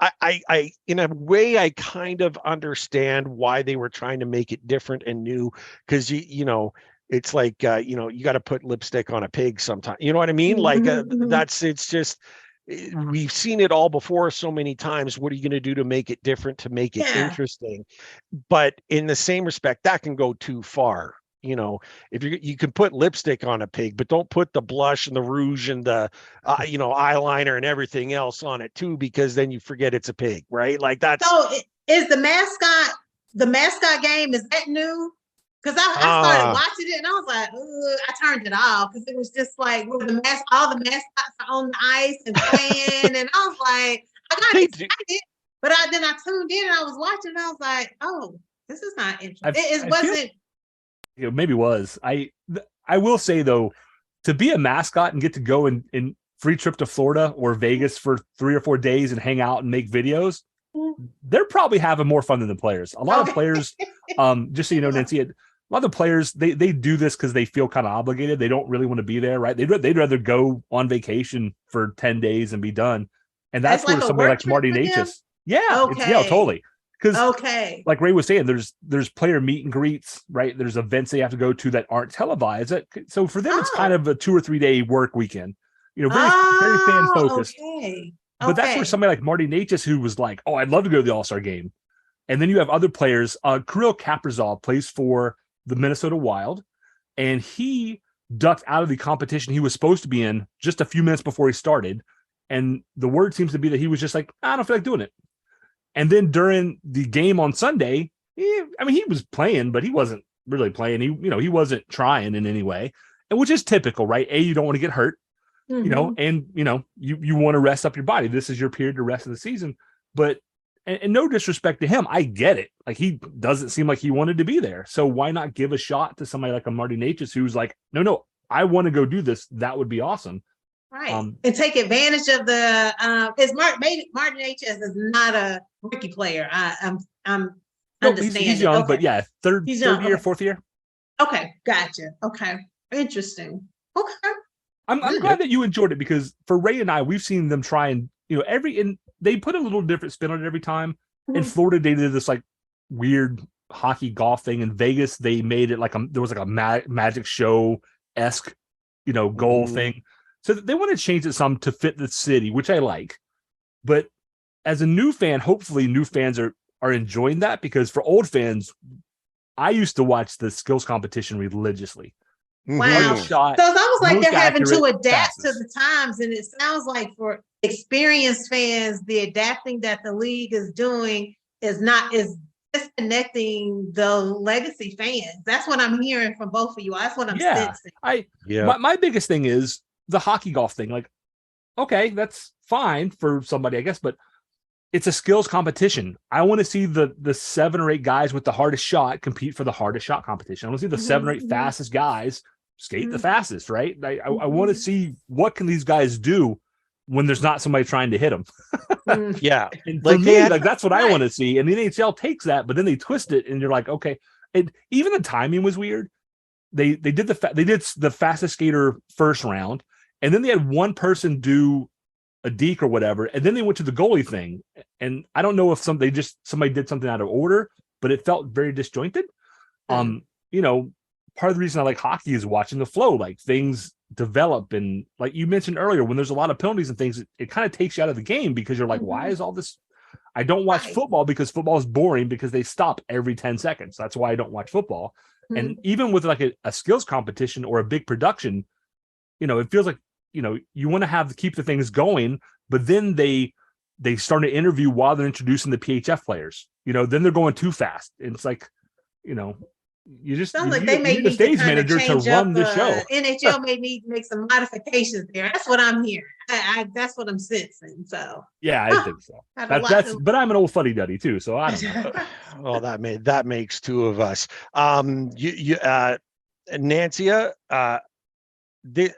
I in a way I kind of understand why they were trying to make it different and new, because it's like you got to put lipstick on a pig sometimes, you know what I mean? Like it's just, we've seen it all before so many times. What are you going to do to make it different, to make it interesting? But in the same respect, that can go too far. If you can put lipstick on a pig, but don't put the blush and the rouge and the eyeliner and everything else on it too, because then you forget it's a pig, right? Like that's. So is the mascot game, is that new? Because I started watching it and I was like, I turned it off because it was just like all the mascots are on the ice and playing, and I was like, I got excited, but then I tuned in and I was watching and I was like, oh, this is not interesting. It wasn't. Maybe was. I will say though, to be a mascot and get to go in free trip to Florida or Vegas for 3 or 4 days and hang out and make videos, they're probably having more fun than the players. A lot of players, just so you know, Nancy, a lot of the players, they do this because they feel kind of obligated. They don't really want to be there, right? They'd rather go on vacation for 10 days and be done. And that's where somebody like Marty Natchez. Yeah, totally. Because like Ray was saying, there's player meet and greets, right? There's events they have to go to that aren't televised. So for them, it's kind of a 2 or 3 day work weekend. Very fan focused. But that's where somebody like Marty Natchez, who was like, oh, I'd love to go to the All-Star game. And then you have other players. Kirill Kaprizov plays for the Minnesota Wild, and he ducked out of the competition he was supposed to be in just a few minutes before he started. And the word seems to be that he was just like, I don't feel like doing it. And then during the game on Sunday, he was playing, but he wasn't really playing. He wasn't trying in any way, and which is typical, right? You don't want to get hurt, and you want to rest up your body. This is your period to rest of the season. But and no disrespect to him, I get it. Like, he doesn't seem like he wanted to be there. So why not give a shot to somebody like a Marty Natchez who's like, no, I want to go do this. That would be awesome. Right. And take advantage of the Martin Natchez is not a rookie player. I'm understanding. He's young, but yeah, third year, fourth year. Okay, gotcha. Okay. Interesting. Okay. I'm glad that you enjoyed it, because for Ray and I, we've seen them try and they put a little different spin on it every time. In Florida, they did this like weird hockey golf thing. In Vegas, they made it like there was like a magic show-esque, goal thing. So they want to change it some to fit the city, which I like. But as a new fan, hopefully new fans are enjoying that, because for old fans, I used to watch the skills competition religiously. Wow. So it's almost like they're having to adapt to the times. And it sounds like for experienced fans, the adapting that the league is doing is disconnecting the legacy fans. That's what I'm hearing from both of you. That's what I'm sensing. My biggest thing is the hockey golf thing. Like, okay, that's fine for somebody, I guess, but it's a skills competition. I want to see the 7 or 8 guys with the hardest shot compete for the hardest shot competition. I want to see the 7 or 8 fastest guys skate the fastest, right? I want to see what can these guys do when there's not somebody trying to hit them. Yeah. And for me, that's what I want to see. And the NHL takes that, but then they twist it, and you're like, okay. even the timing was weird. They did the fastest skater first round, and then they had one person do a deke or whatever, and then they went to the goalie thing. And I don't know if somebody did something out of order, but it felt very disjointed. You know, part of the reason I like hockey is watching the flow, like things develop, and like you mentioned earlier, when there's a lot of penalties and things, it kind of takes you out of the game because you're like, why is all this? I don't watch football because football is boring because they stop every 10 seconds. That's why I don't watch football. And even with like a skills competition or a big production, you know, it feels like, you know, you want to keep the things going, but then they start to interview while they're introducing the PHF players, you know, then they're going too fast. And it's like, you know, you just sounds like they they may need a need stage to kind of manager to change run up. the show. NHL may need to make some modifications there. That's what I'm hearing. That's what I'm sensing. So yeah, I think so. But I'm an old fuddy duddy too, so I don't know. Well, that makes two of us. Nancia,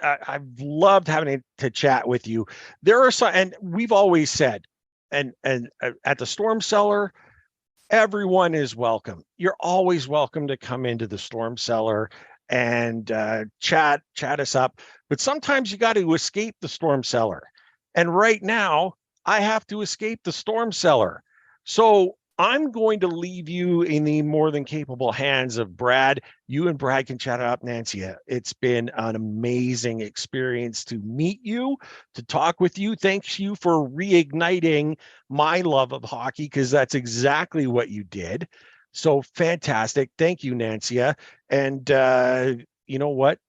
I've loved having to chat with you. There are some, and we've always said, and at the Storm Cellar, everyone is welcome. You're always welcome to come into the Storm Cellar and chat us up. But sometimes you got to escape the Storm Cellar. And right now, I have to escape the Storm Cellar. So I'm going to leave you in the more than capable hands of Brad. You and Brad can chat it up, Nancia. It's been an amazing experience to meet you, to talk with you. Thanks you for reigniting my love of hockey, because that's exactly what you did. So fantastic. Thank you, Nancia. And you know what?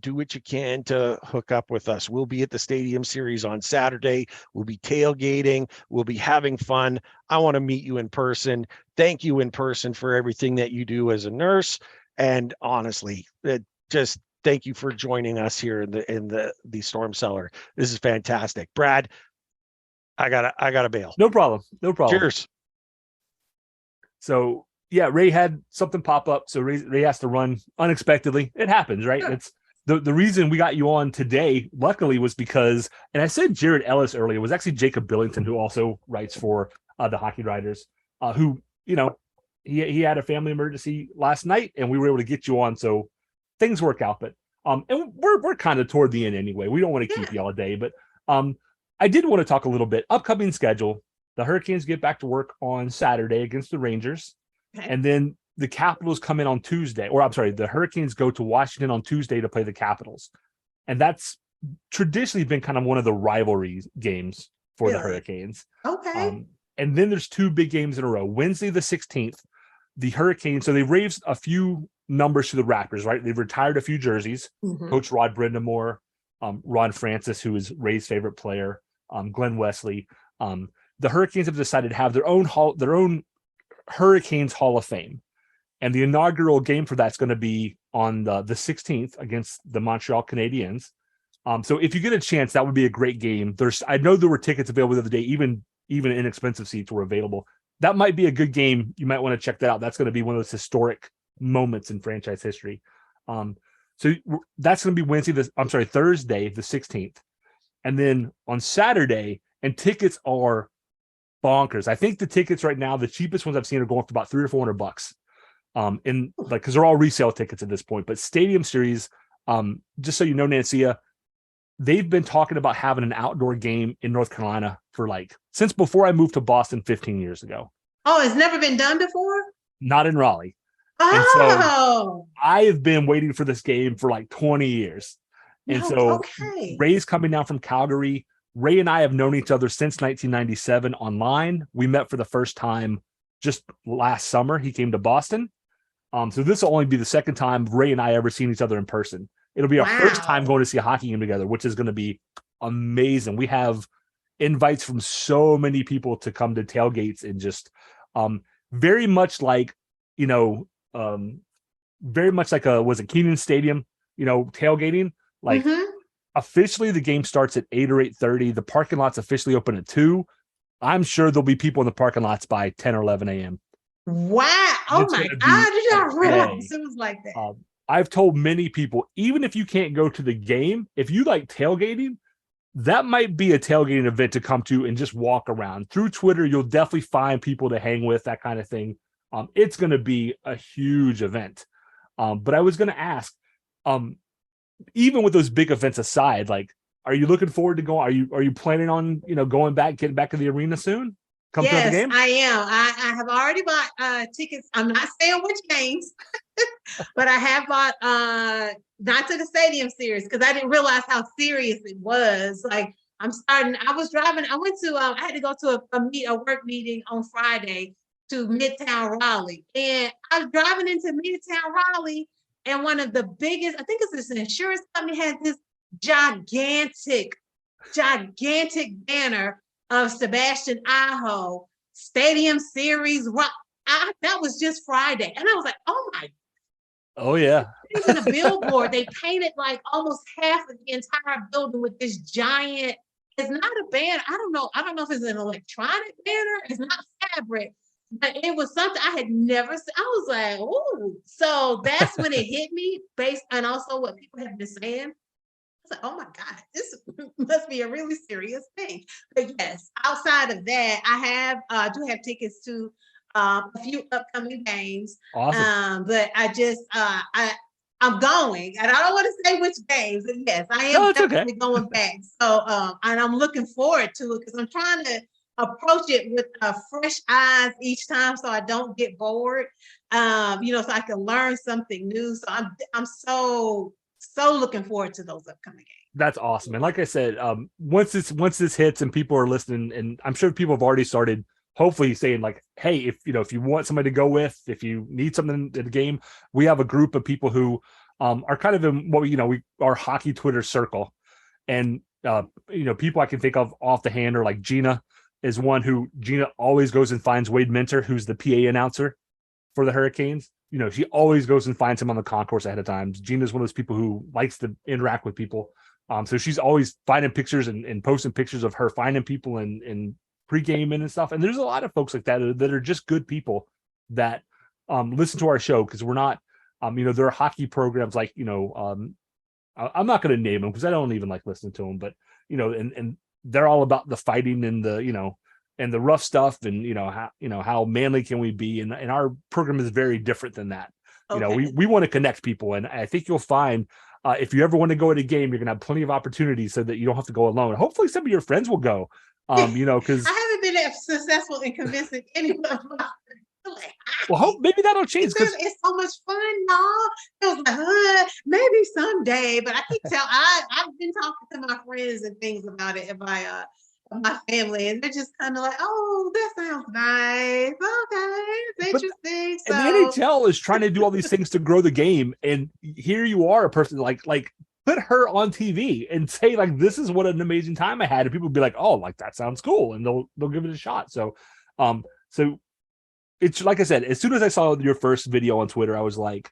Do what you can to hook up with us. We'll be at the Stadium Series on Saturday. We'll be tailgating. We'll be having fun. I want to meet you in person. Thank you in person for everything that you do as a nurse. And honestly, just thank you for joining us here in the Storm Cellar. This is fantastic. Brad, I gotta bail. No problem. Cheers. So yeah, Ray had something pop up. So Ray has to run unexpectedly. It happens, right? Sure. It's the reason we got you on today, luckily, was because, and I said Jared Ellis earlier, it was actually Jacob Billington, who also writes for the Hockey Writers, who, you know, he had a family emergency last night, and we were able to get you on. So things work out, but and we're kind of toward the end anyway. We don't want to keep you all day, but I did want to talk a little bit upcoming schedule. The Hurricanes get back to work on Saturday against the Rangers, and then the Capitals come in on Tuesday, or I'm sorry, the Hurricanes go to Washington on Tuesday to play the Capitals. And that's traditionally been kind of one of the rivalry games for the Hurricanes. Okay. And then there's two big games in a row. Wednesday, the 16th, the Hurricanes, so they've raised a few numbers to the Raptors, right? They've retired a few jerseys. Coach Rod Brindamore, Ron Francis, who is Ray's favorite player, Glenn Wesley. The Hurricanes have decided to have their own Hurricanes Hall of Fame. And the inaugural game for that's going to be on the 16th against the Montreal Canadiens. So if you get a chance, that would be a great game. I know there were tickets available the other day, even inexpensive seats were available. That might be a good game. You might want to check that out. That's going to be one of those historic moments in franchise history. So that's going to be Thursday, the 16th. And then on Saturday, and tickets are bonkers. I think the tickets right now, the cheapest ones I've seen are going for about $300 or $400. Because they're all resale tickets at this point. But Stadium Series, just so you know, Nancia, they've been talking about having an outdoor game in North Carolina for since before I moved to Boston 15 years ago. Oh, it's never been done before? Not in Raleigh. Oh. And so I have been waiting for this game for 20 years. And Ray's coming down from Calgary. Ray and I have known each other since 1997 online. We met for the first time just last summer. He came to Boston. So this will only be the second time Ray and I ever seen each other in person. It'll be our first time going to see a hockey game together, which is going to be amazing. We have invites from so many people to come to tailgates, and just very much like, very much like was it Kenan Stadium, tailgating. Officially the game starts at 8 or 8:30. The parking lots officially open at 2. I'm sure there'll be people in the parking lots by 10 or 11 a.m. Wow. Oh my God. I did not realize it was like that. I've told many people, even if you can't go to the game, if you like tailgating, that might be a tailgating event to come to and just walk around. Through Twitter, you'll definitely find people to hang with, that kind of thing. It's going to be a huge event. But I was going to ask, even with those big events aside, like, are you looking forward to going? Are you planning on, going back, getting back to the arena soon? Come throughout the Yes, game? I am. I have already bought tickets. I'm not saying which games, but I have bought not to the stadium series because I didn't realize how serious it was. Like I was driving, I went to I had to go to a work meeting on Friday to Midtown Raleigh. And I was driving into Midtown Raleigh, and one of the biggest, I think it's this insurance company, has this gigantic banner of Sebastian Aho Stadium Series. That was just Friday. And I was like, oh my. Oh, yeah. Even a billboard, they painted like almost half of the entire building with this giant, it's not a banner. I don't know if it's an electronic banner. It's not fabric, but it was something I had never seen. I was like, oh. So that's when it hit me, based on also what people have been saying. Like, oh my God, this must be a really serious thing. But yes, outside of that, I do have tickets to a few upcoming games. Awesome. But I'm going, and I don't want to say which games. And yes, I am definitely going back. So and I'm looking forward to it because I'm trying to approach it with fresh eyes each time, so I don't get bored. So I can learn something new. So I'm so looking forward to those upcoming games. That's awesome. And like I said, once this hits and people are listening, and I'm sure people have already started hopefully saying like, hey, if you want somebody to go with, if you need something in the game, we have a group of people who are kind of in what our hockey Twitter circle. And people I can think of off the hand are like Gina is one who Gina always goes and finds Wade Minter, who's the PA announcer for the Hurricanes. She always goes and finds him on the concourse ahead of time. Gina's one of those people who likes to interact with people. So she's always finding pictures and posting pictures of her finding people and pre-gaming and stuff. And there's a lot of folks like that are just good people that listen to our show because we're not, there are hockey programs like, I'm not going to name them because I don't even like listening to them, but, and they're all about the fighting and the, and the rough stuff and, how manly can we be? And our program is very different than that. Okay. We want to connect people. And I think you'll find if you ever want to go to a game, you're going to have plenty of opportunities so that you don't have to go alone. Hopefully some of your friends will go, because I haven't been successful in convincing anyone. Well, maybe that'll change. It's so much fun, no? It was like, maybe someday, but I keep I've been talking to my friends and things about it and my family, and they're just kind of like, oh, that sounds nice. Okay, it's interesting. And the NHL is trying to do all these things to grow the game, and here you are, a person like put her on TV and say like, this is what an amazing time I had, and people will be like, oh, like that sounds cool, and they'll give it a shot. So it's like I said, as soon as I saw your first video on Twitter, I was like,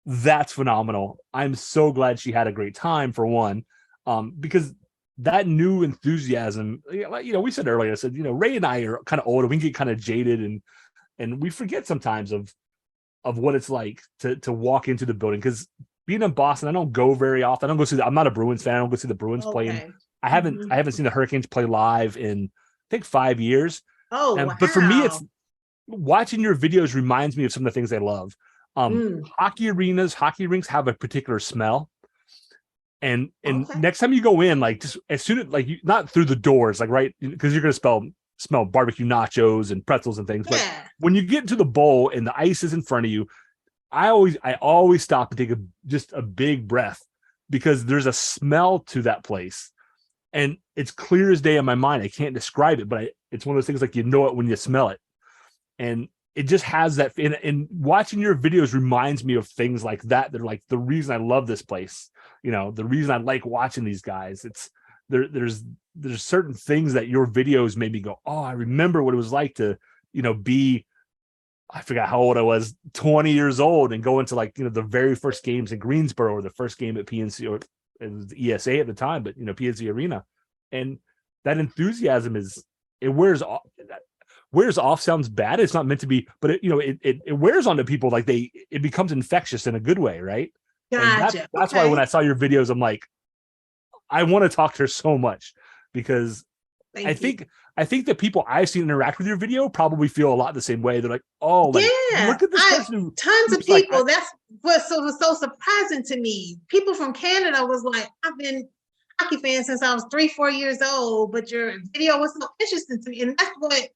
that's phenomenal. I'm so glad she had a great time, for one, because that new enthusiasm, we said earlier, I said, Ray and I are kind of old and we get kind of jaded and we forget sometimes of what it's like to walk into the building. Because being in Boston, I don't go very often. I don't go see I'm not a Bruins fan. I don't go see the Bruins playing. I haven't seen the Hurricanes play live in, I think, 5 years. Wow. But for me, it's watching your videos reminds me of some of the things I love. Hockey arenas, hockey rinks have a particular smell. And next time you go in, like just as soon as not through the doors, like right, because you're gonna smell barbecue nachos and pretzels and things. But when you get into the bowl and the ice is in front of you, I always stop and take just a big breath because there's a smell to that place, and it's clear as day in my mind. I can't describe it, but it's one of those things like it when you smell it, and it just has that. And watching your videos reminds me of things like that. They're like the reason I love this place. The reason I like watching these guys. It's there's certain things that your videos made me go, oh, I remember what it was like to, be, I forgot how old I was, 20 years old and go into the very first games in Greensboro or the first game at PNC or it was the ESA at the time, but PNC Arena. And that enthusiasm it wears off. Wears off sounds bad. It's not meant to be, but it wears onto people like it becomes infectious in a good way, right? Gotcha. That's why when I saw your videos, I'm like, I want to talk to her so much because Thank I you. think that people I've seen interact with your video probably feel a lot the same way. They're like, oh, like, Yeah, look at this person who tons of who's like, people. That's what was so surprising to me. People from Canada was like, I've been hockey fan since I was 3-4 years old, but your video was so interesting to me, and that's what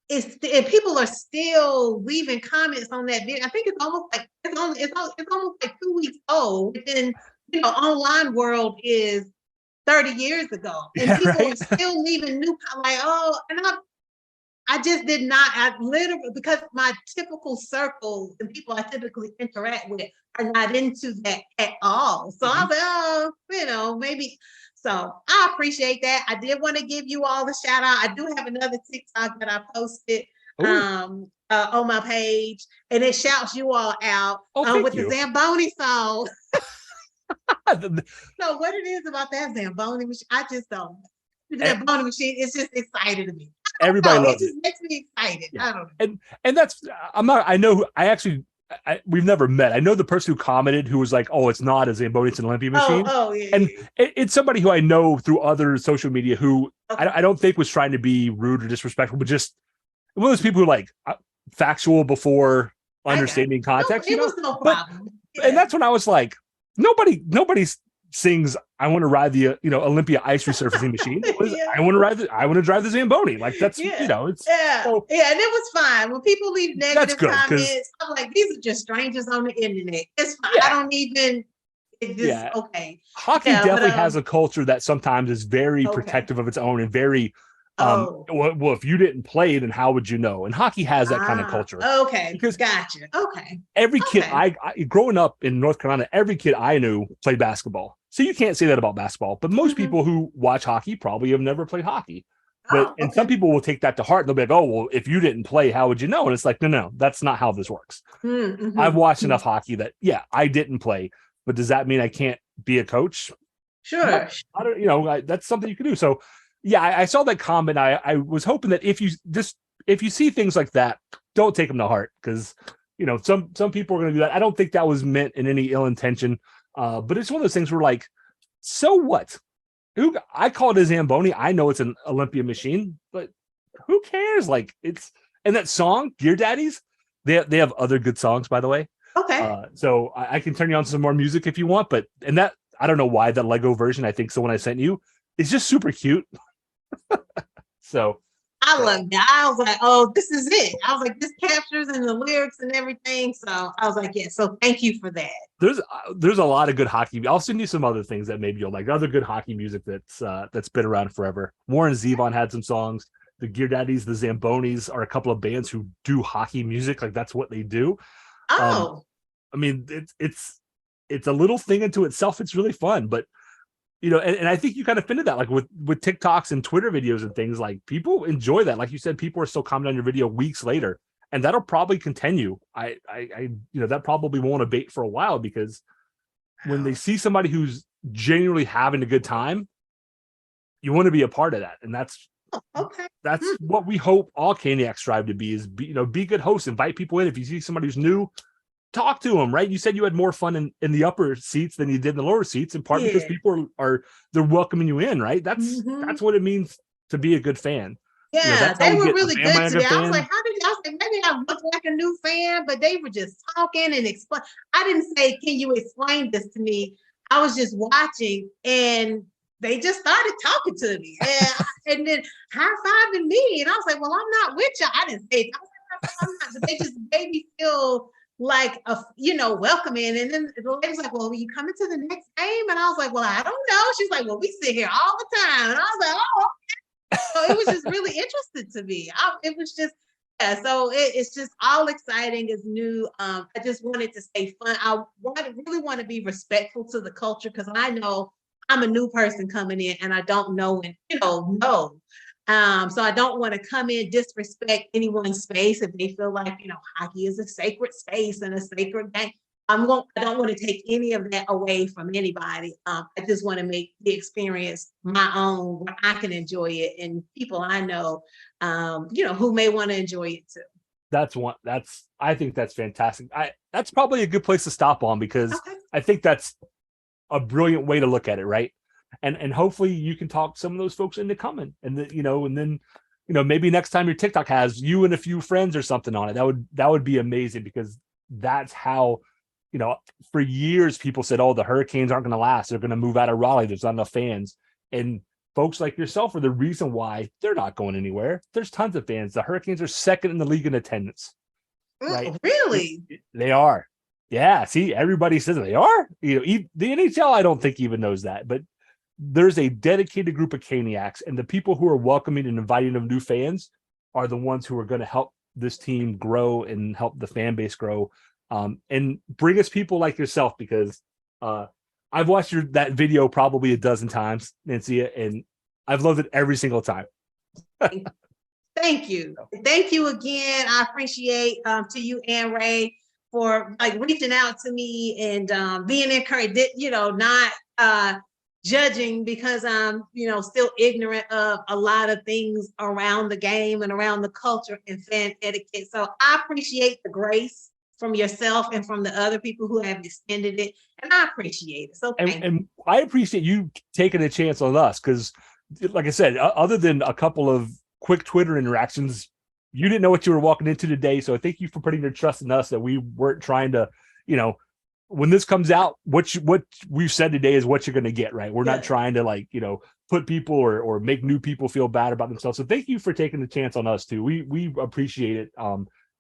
it's. And people are still leaving comments on that video. I think it's almost like it's almost like 2 weeks old. And then online world is 30 years ago, and yeah, people right? are still leaving new like, oh, and I just did not. I literally, because my typical circle and people I typically interact with are not into that at all. So I was like, oh, maybe. So I appreciate that. I did want to give you all the shout out. I do have another TikTok that I posted on my page, and it shouts you all out with the Zamboni song. So what it is about that Zamboni machine, I just don't. The Zamboni machine, it's just exciting to me. Everybody loves it. Just makes me excited. Yeah. I don't know. And that's we've never met. I know the person who commented who was like, oh, it's not a Zamboni, it's an Olympia machine. Yeah. And it's somebody who I know through other social media who I don't think was trying to be rude or disrespectful, but just one of those people who like factual before understanding context. It was no problem. And that's when I was like, nobody sings I want to ride the Olympia ice resurfacing machine. I want to drive the Zamboni. Like that's it's and it was fine. When people leave negative comments, I'm like, these are just strangers on the internet. It's fine. I don't even okay. Hockey definitely has a culture that sometimes is very protective of its own and very well, if you didn't play, then how would you know? And hockey has that kind of culture. Okay. Because gotcha. Okay. Every kid I growing up in North Carolina, every kid I knew played basketball. So you can't say that about basketball, but most people who watch hockey probably have never played hockey. But and some people will take that to heart and they'll be like, oh, well, if you didn't play, how would you know? And it's like, no, that's not how this works. I've watched enough hockey that, I didn't play, but does that mean I can't be a coach? Sure. I don't, that's something you can do. So I saw that comment. I was hoping that if you see things like that, don't take them to heart because, some people are going to do that. I don't think that was meant in any ill intention. But it's one of those things where like, so what? I call it a Zamboni. I know it's an Olympia machine, but who cares? Like and that song, Gear Daddies, they have other good songs, by the way. Okay. So I can turn you on to some more music if you want, and that, I don't know why that Lego version, I think so when I sent you, is just super cute. So I loved it. I was like, oh, this is it. I was like, this captures and the lyrics and everything. So I was like, yeah. So thank you for that. There's a lot of good hockey. I'll send you some other things that maybe you'll like. Other good hockey music that's been around forever. Warren Zevon had some songs. The Gear Daddies, the Zambonis are a couple of bands who do hockey music. Like that's what they do. I mean, it's a little thing into itself. It's really fun, but and I think you kind of fit into that, like with TikToks and Twitter videos and things. Like people enjoy that. Like you said, people are still commenting on your video weeks later, and that'll probably continue. I that probably won't abate for a while because when they see somebody who's genuinely having a good time, you want to be a part of that, and that's what we hope all Caniacs strive to be. Is be good hosts, invite people in. If you see somebody who's new, talk to them, right? You said you had more fun in the upper seats than you did in the lower seats, in part because people they're welcoming you in, right? That's what it means to be a good fan. Yeah, they were really good today. I was like, maybe I look like a new fan, but they were just talking and explain. I didn't say, can you explain this to me? I was just watching and they just started talking to me and then high-fiving me. And I was like, well, I'm not with y'all. I didn't say it. I'm not, but they just made me feel like welcoming. And then the lady was like, well, will you coming to the next game? And I was like, well, I don't know. She's like, well, we sit here all the time. And I was like, oh, okay. So it was just really interesting to me. It was just so it's just all exciting. It's new. I just wanted to stay fun. I really want to be respectful to the culture because I know I'm a new person coming in and I don't know and know. So I don't want to come in, disrespect anyone's space if they feel like, hockey is a sacred space and a sacred game. I don't want to take any of that away from anybody. I just want to make the experience my own where I can enjoy it and people I know, who may want to enjoy it too. I think that's fantastic. That's probably a good place to stop on because I think that's a brilliant way to look at it, right? and hopefully you can talk some of those folks into coming, and then maybe next time your TikTok has you and a few friends or something on it. That would be amazing, because that's how, for years people said, oh, the Hurricanes aren't going to last. They're going to move out of Raleigh. There's not enough fans. And folks like yourself are the reason why they're not going anywhere. There's tons of fans. The Hurricanes are second in the league in attendance. Right? Really? They are. Yeah. See, everybody says they are. The NHL, I don't think even knows that, but there's a dedicated group of Caniacs, and the people who are welcoming and inviting of new fans are the ones who are going to help this team grow and help the fan base grow, and bring us people like yourself, because I've watched that video probably a dozen times, Nancia, and I've loved it every single time. Thank you. Thank you again. I appreciate to you and Ray for reaching out to me and being encouraged, not judging, because I'm, still ignorant of a lot of things around the game and around the culture and fan etiquette. So I appreciate the grace from yourself and from the other people who have extended it, and I appreciate it. So and I appreciate you taking a chance on us, because, like I said, other than a couple of quick Twitter interactions, you didn't know what you were walking into today. So thank you for putting your trust in us, that we weren't trying to, when this comes out, what we've said today is what you're going to get, right? We're not trying to put people or make new people feel bad about themselves. So thank you for taking the chance on us too. We appreciate it.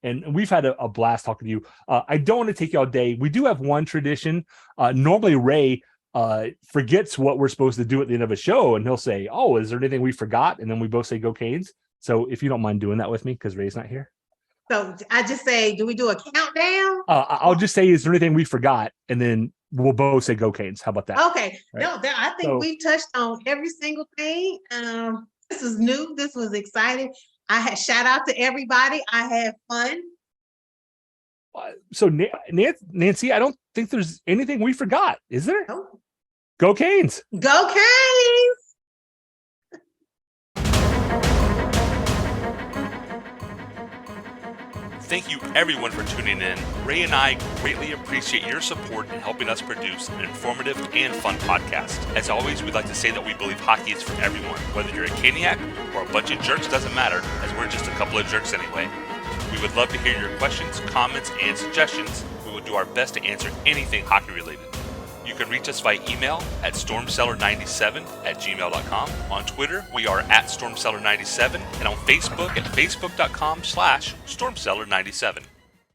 And we've had a blast talking to you. I don't want to take you all day. We do have one tradition. Normally Ray forgets what we're supposed to do at the end of a show, and he'll say, oh, is there anything we forgot? And then we both say go Canes. So if you don't mind doing that with me, because Ray's not here. So I just say, do we do a countdown? I'll just say, is there anything we forgot? And then we'll both say go Canes. How about that? Okay. Right. No, I think we touched on every single thing. This was new. This was exciting. I had shout out to everybody. I had fun. So Nancy, I don't think there's anything we forgot. Is there? No. Go Canes. Go Canes. Thank you everyone for tuning in. Ray and I greatly appreciate your support in helping us produce an informative and fun podcast. As always, we'd like to say that we believe hockey is for everyone. Whether you're a Caniac or a bunch of jerks, doesn't matter, as we're just a couple of jerks anyway. We would love to hear your questions, comments, and suggestions. We will do our best to answer anything hockey related. You can reach us via email at stormcellar97@gmail.com. On Twitter, we are at stormcellar97, and on Facebook at facebook.com/stormcellar97.